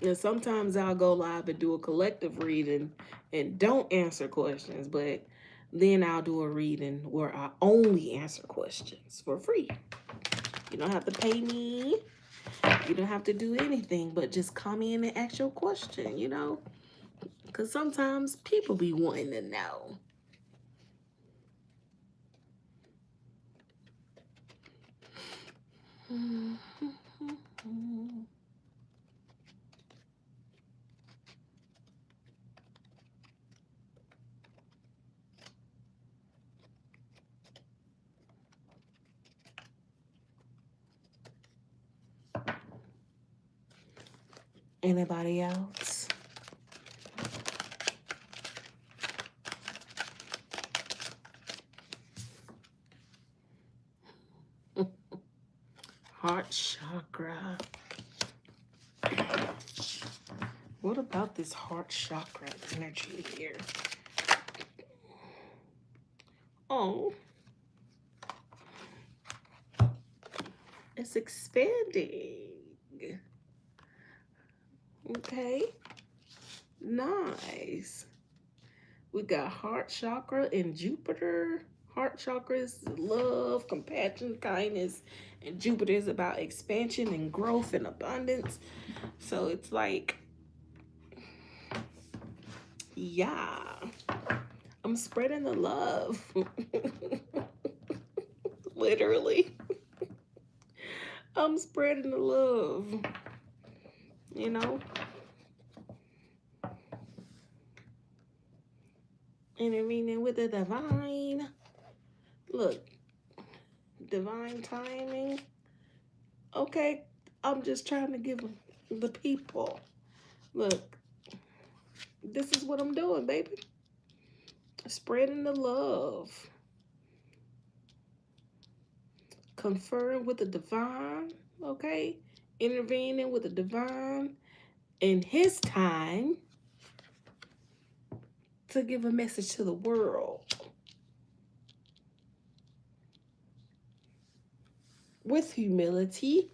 And sometimes I'll go live and do a collective reading and don't answer questions, but then I'll do a reading where I only answer questions for free. You don't have to pay me. You don't have to do anything, but just come in and ask your question, Because sometimes people be wanting to know. Anybody else? What about this heart chakra energy here? Oh, it's expanding. Okay, nice. We got heart chakra and Jupiter. Heart chakra is love, compassion, kindness, and Jupiter is about expansion and growth and abundance. So it's like, yeah, I'm spreading the love. Literally, I'm spreading the love, you know? Intervening with the divine. Look, divine timing. Okay, I'm just trying to give the people. Look, this is what I'm doing, baby. Spreading the love. Conferring with the divine, okay? Intervening with the divine in his time to give a message to the world. With humility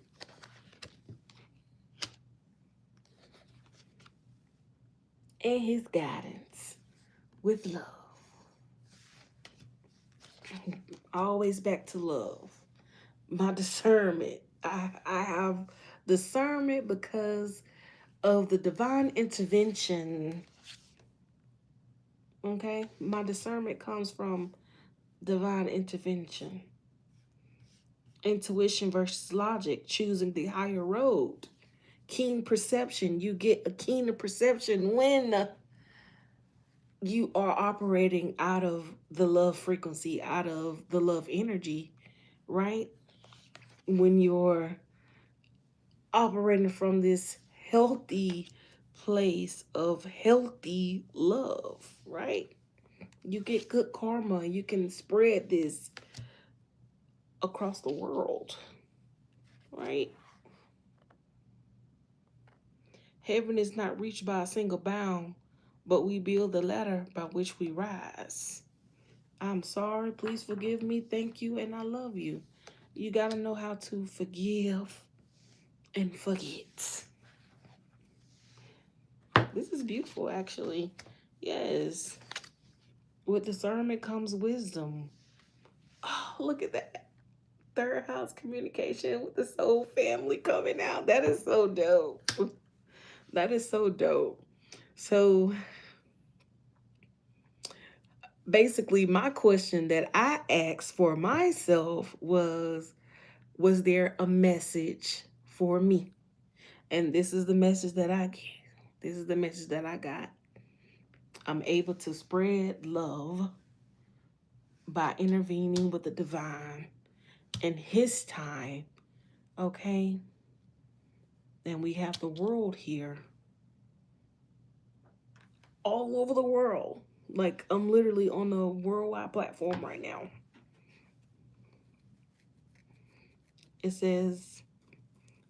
and his guidance. With love. Always back to love. My discernment. I have discernment because of the divine intervention. Okay? My discernment comes from divine intervention. Intuition versus logic, choosing the higher road. Keen perception. You get a keener perception when you are operating out of the love frequency, out of the love energy, right? When you're operating from this healthy place of healthy love, right? You get good karma. You can spread this across the world, right? Heaven is not reached by a single bound, but we build the ladder by which we rise. I'm sorry, please forgive me, thank you, and I love you. You got to know how to forgive and forget. This is beautiful, actually. Yes. With discernment comes wisdom. Oh, look at that. Third house communication with the soul family coming out. That is so dope. That is so dope. So basically, my question that I asked for myself was there a message for me? And this is the message that I get. This is the message that I got. I'm able to spread love by intervening with the divine in his time, okay? And we have the world here, all over the world. Like, I'm literally on a worldwide platform right now. It says,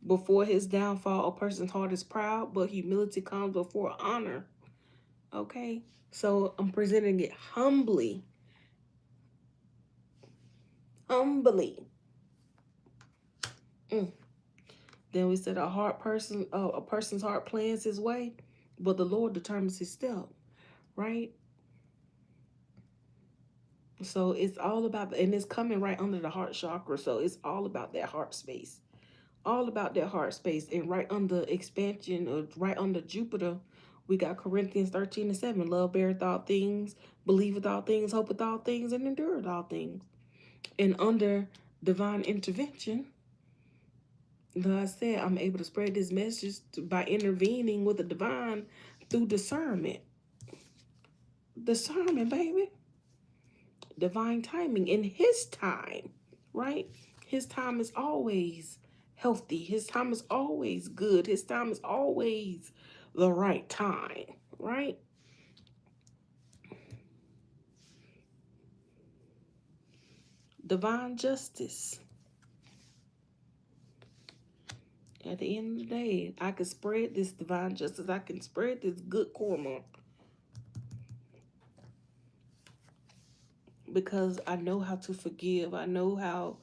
before his downfall, a person's heart is proud, but humility comes before honor. Okay? So I'm presenting it humbly. Humbly. Then we said a person's heart plans his way, but the Lord determines his step, right? So it's all about, and it's coming right under the heart chakra. So it's all about that heart space, all about that heart space. And right under expansion, or right under Jupiter, we got Corinthians 13:7. Love beareth all things, believeth all things, hopeth all things, and endureth all things. And under divine intervention, like I said, I'm able to spread this message by intervening with the divine through discernment. Discernment, baby. Divine timing in his time, right? His time is always healthy. His time is always good. His time is always the right time, right? Divine justice. At the end of the day, I can spread this divine justice. I can spread this good karma because I know how to forgive. I know how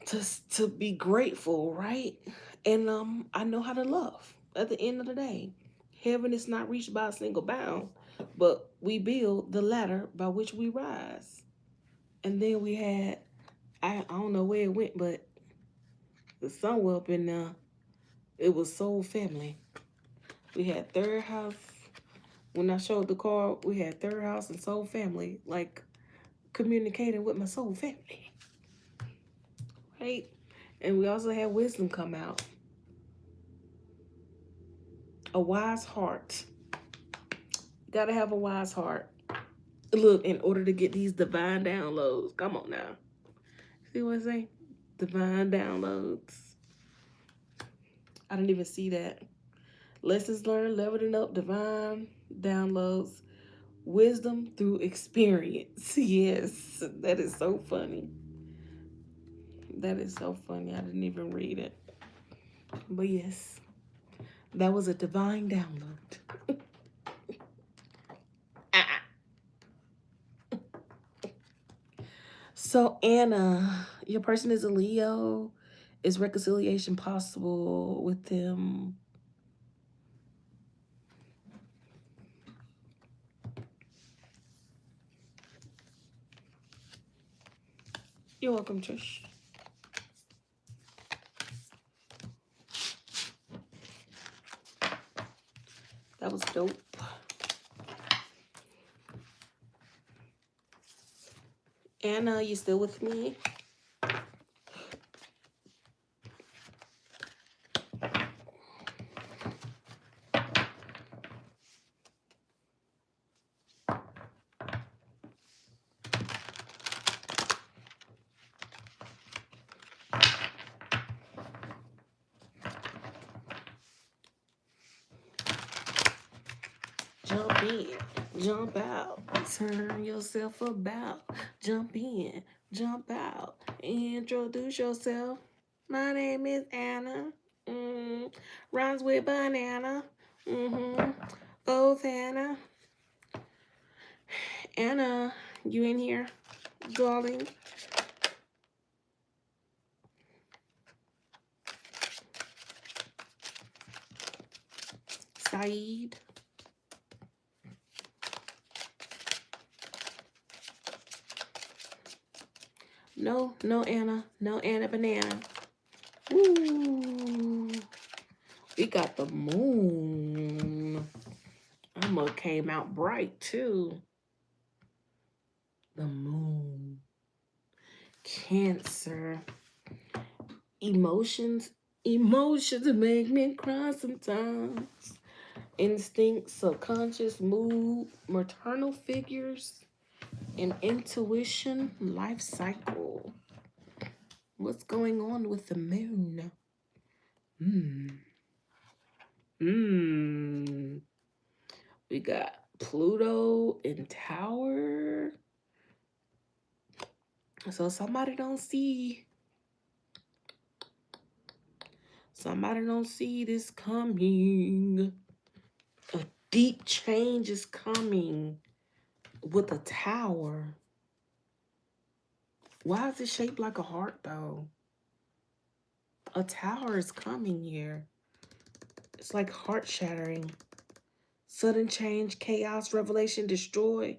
to be grateful, right? And I know how to love. At the end of the day, heaven is not reached by a single bound, but we build the ladder by which we rise. And then we had, I don't know where it went, but somewhere up in there, it was Soul Family. We had Third House. When I showed the card, we had Third House and Soul Family, like communicating with my soul family, right? And we also had Wisdom come out. A wise heart. You gotta have a wise heart. Look, in order to get these divine downloads, come on now. See what I'm saying? Divine downloads. I didn't even see that. Lessons learned, leveling up, divine downloads, wisdom through experience. Yes, that is so funny. That is so funny. I didn't even read it. But yes, that was a divine download. So, Anna, your person is a Leo. Is reconciliation possible with them? You're welcome, Trish. That was dope. Anna, you still with me? Jump in, jump out, turn yourself about. Jump in, jump out, introduce yourself. My name is Anna. Rhymes with banana. Oh, Anna. Anna, you in here, darling? Saeed. No, no Anna. No Anna Banana. Ooh. We got the moon. Emma came out bright too. The moon. Cancer. Emotions. Emotions make me cry sometimes. Instinct, subconscious, mood, maternal figures, and intuition, life cycle. What's going on with the moon? We got Pluto in Tower. So somebody don't see this coming. A deep change is coming with a tower. Why is it shaped like a heart though? A tower is coming here. It's like heart shattering. Sudden change, chaos, revelation, destroy,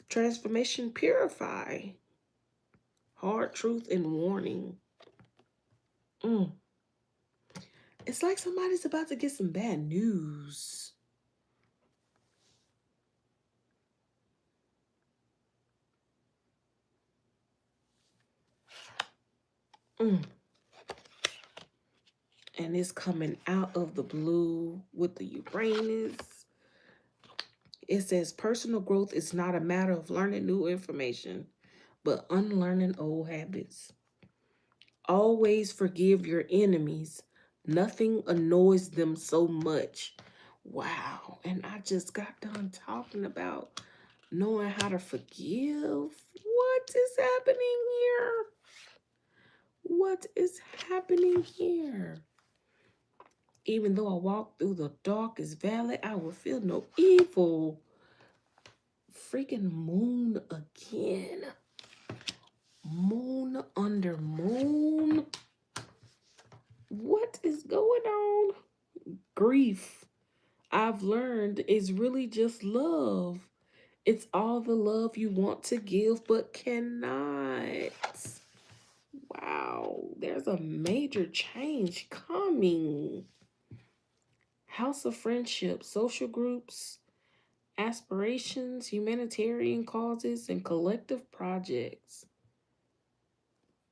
transformation, purify. Hard truth and warning. It's like somebody's about to get some bad news. And it's coming out of the blue with the Uranus. It says personal growth is not a matter of learning new information, but unlearning old habits. Always forgive your enemies. Nothing annoys them so much. Wow. And I just got done talking about knowing how to forgive. What is happening here? What is happening here? Even though I walk through the darkest valley, I will feel no evil. Freaking moon again. Moon under moon. What is going on? Grief, I've learned, is really just love. It's all the love you want to give but cannot. Wow, there's a major change coming. House of Friendship, social groups, aspirations, humanitarian causes, and collective projects.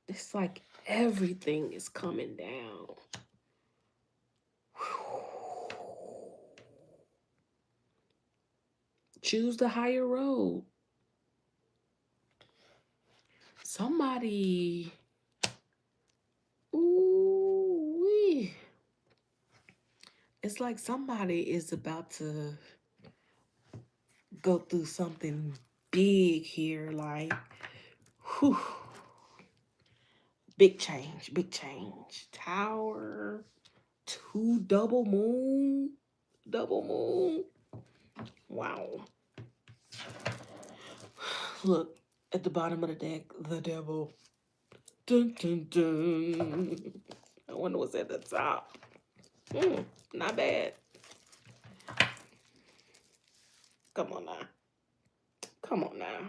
It's like everything is coming down. Choose the higher road. Somebody, ooh, it's like somebody is about to go through something big here. Like, whew, big change, big change. Tower, two, double moon. Wow. Look at the bottom of the deck, the devil. Dun, dun, dun. I wonder what's at the top. Not bad. Come on now. Come on now.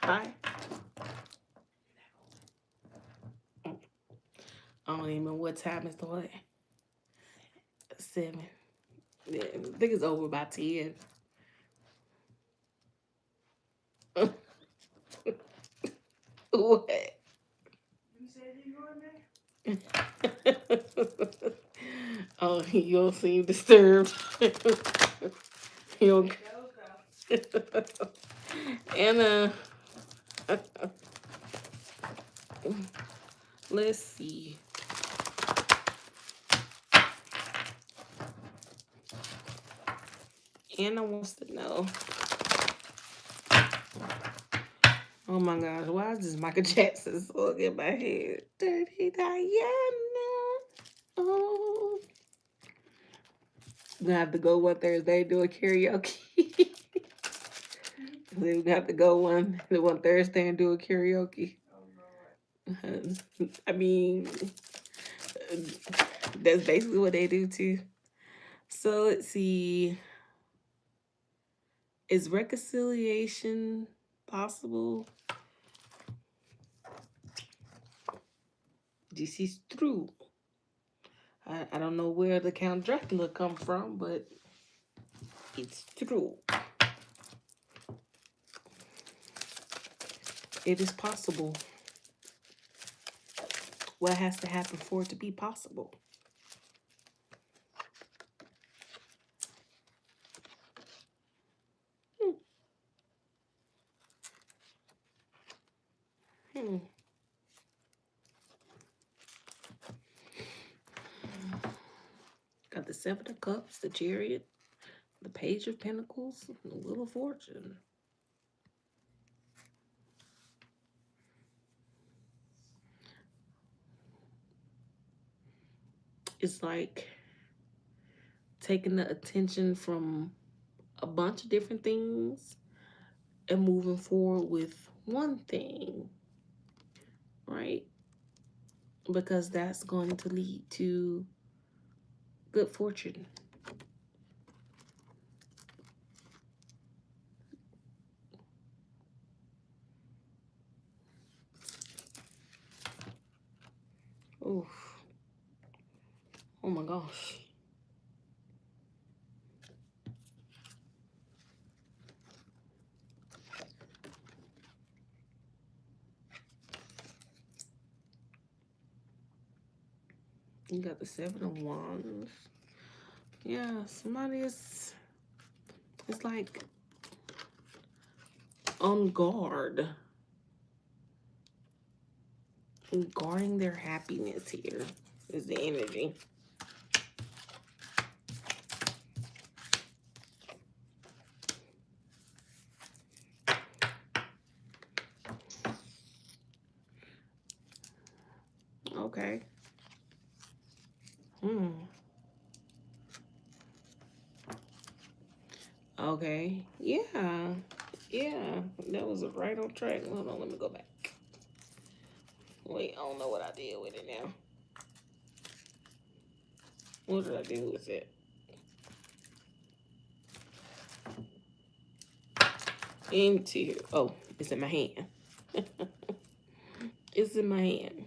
Hi. I don't even know what time it's what. 7. Yeah, I think it's over by 10. What? You said you going there? Oh, you don't seem disturbed. You don't... Anna. Let's see. Anna wants to know. Oh my gosh, why is this Michael Jackson song in my head? Dirty Diana. Oh. We're gonna have to go one Thursday do a karaoke. We're gonna have to go one Thursday and do a karaoke. I mean, that's basically what they do too. So let's see. Is reconciliation possible? This is true. I don't know where the Count Dracula come from, but it's true. It is possible. What has to happen for it to be possible? Got the Seven of Cups, the Chariot, the Page of Pentacles, the Wheel of Fortune. It's like taking the attention from a bunch of different things and moving forward with one thing, right? Because that's going to lead to good fortune. Oof. Oh my gosh. You got the Seven of Wands. Yeah, somebody is, it's like on guard. Guarding their happiness here is the energy. Okay. Hmm. Okay. Yeah. Yeah. That was right on track. Hold on, let me go back. Wait, I don't know what I did with it now. What did I do with it? Into. Oh, it's in my hand. It's in my hand.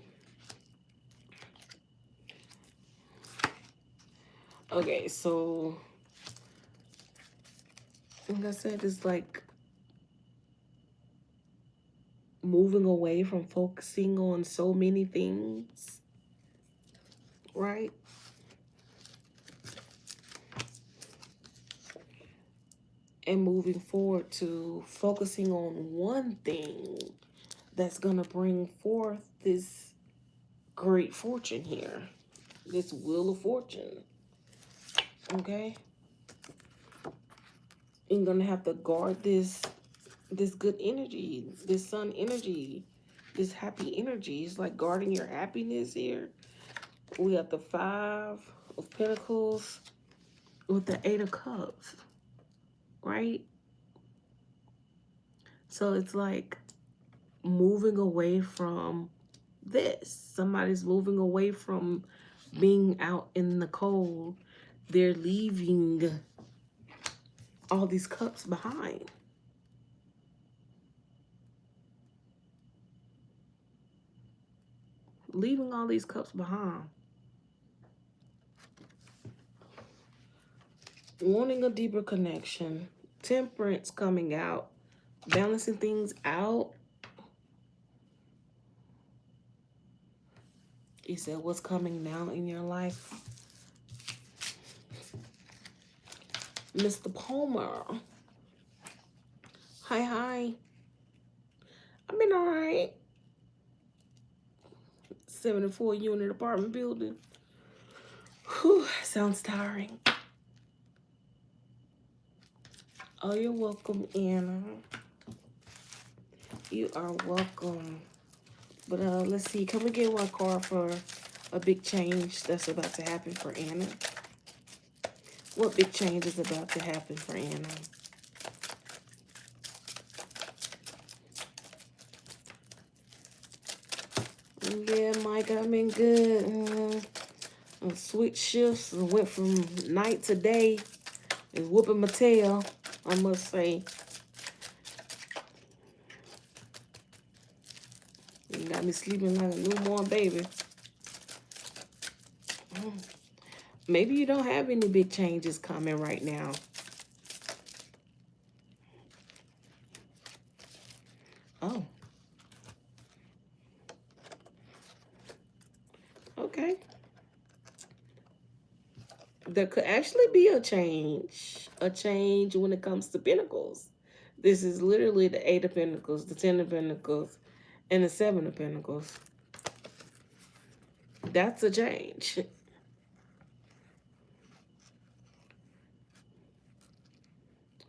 Okay, so like I said, it's like moving away from focusing on so many things, right? And moving forward to focusing on one thing that's going to bring forth this great fortune here, this wheel of fortune. Okay, you're going to have to guard this good energy, this sun energy, this happy energy. It's like guarding your happiness here. We have the Five of Pentacles with the Eight of Cups, right? So it's like moving away from this. Somebody's moving away from being out in the cold. They're leaving all these cups behind. Leaving all these cups behind. Wanting a deeper connection. Temperance coming out. Balancing things out. He said, what's coming now in your life? Mr. Palmer. Hi, hi. I've been all right. 74 unit apartment building. Whew, sounds tiring. Oh, you're welcome, Anna. You are welcome. But let's see. Can we get one card for a big change that's about to happen for Anna? What big change is about to happen for Anna? Yeah, Mike, I've been good. Switch shifts and went from night to day. It's whooping my tail, I must say. You got me sleeping like a newborn baby. Maybe you don't have any big changes coming right now. Oh. Okay. There could actually be a change when it comes to Pentacles. This is literally the Eight of Pentacles, the Ten of Pentacles, and the Seven of Pentacles. That's a change.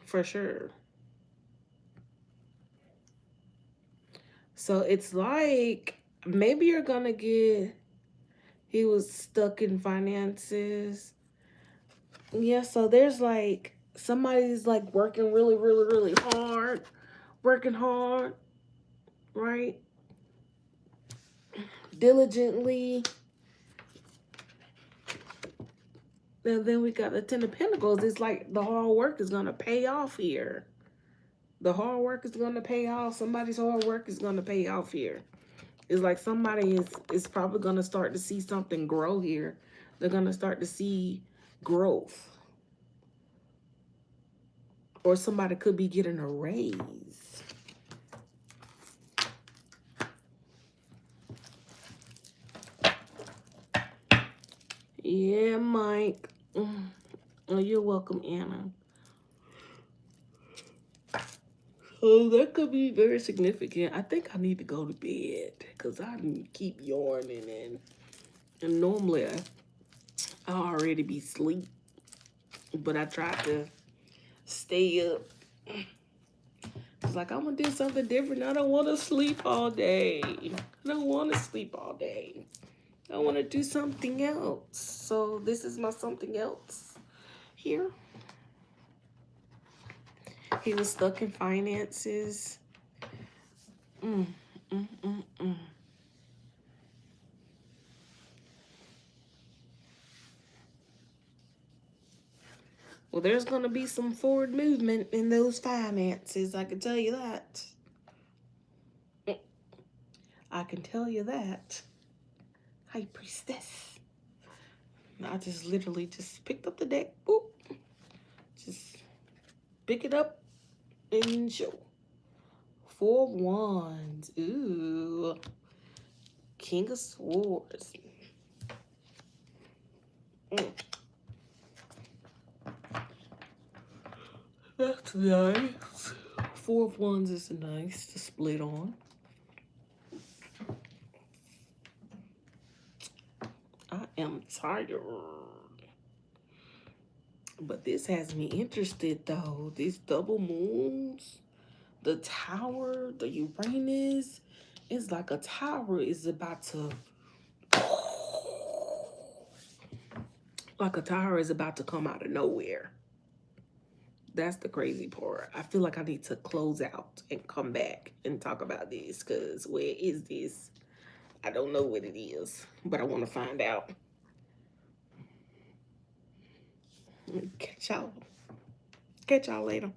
For sure. So it's like maybe you're gonna get, he was stuck in finances. Yeah, so there's like somebody's like working really, really, really hard, working hard, right? Diligently. And then we got the Ten of Pentacles. It's like the hard work is gonna pay off here. The hard work is gonna pay off. Somebody's hard work is gonna pay off here. It's like somebody is probably gonna start to see something grow here. They're gonna start to see growth. Or somebody could be getting a raise. Yeah, Mike. Oh, you're welcome, Anna. Oh, that could be very significant. I think I need to go to bed because I keep yawning and normally I already be asleep, but I try to stay up. It's like I'm gonna do something different. I don't want to sleep all day. I don't want to sleep all day. I want to do something else. So this is my something else here. He was stuck in finances. Mm, mm, mm, mm. Well, there's going to be some forward movement in those finances. I can tell you that. I can tell you that. High Priestess. I just literally just picked up the deck. Boop. Just pick it up and show. 4 of Wands. Ooh. King of Swords. Mm. That's nice. 4 of Wands is nice to split on. I am tired. But this has me interested though. These double moons, the tower, the Uranus. It's like a tower is about to, like a tower is about to come out of nowhere. That's the crazy part. I feel like I need to close out and come back and talk about this because where is this? I don't know what it is, but I want to find out. Catch y'all. Catch y'all later.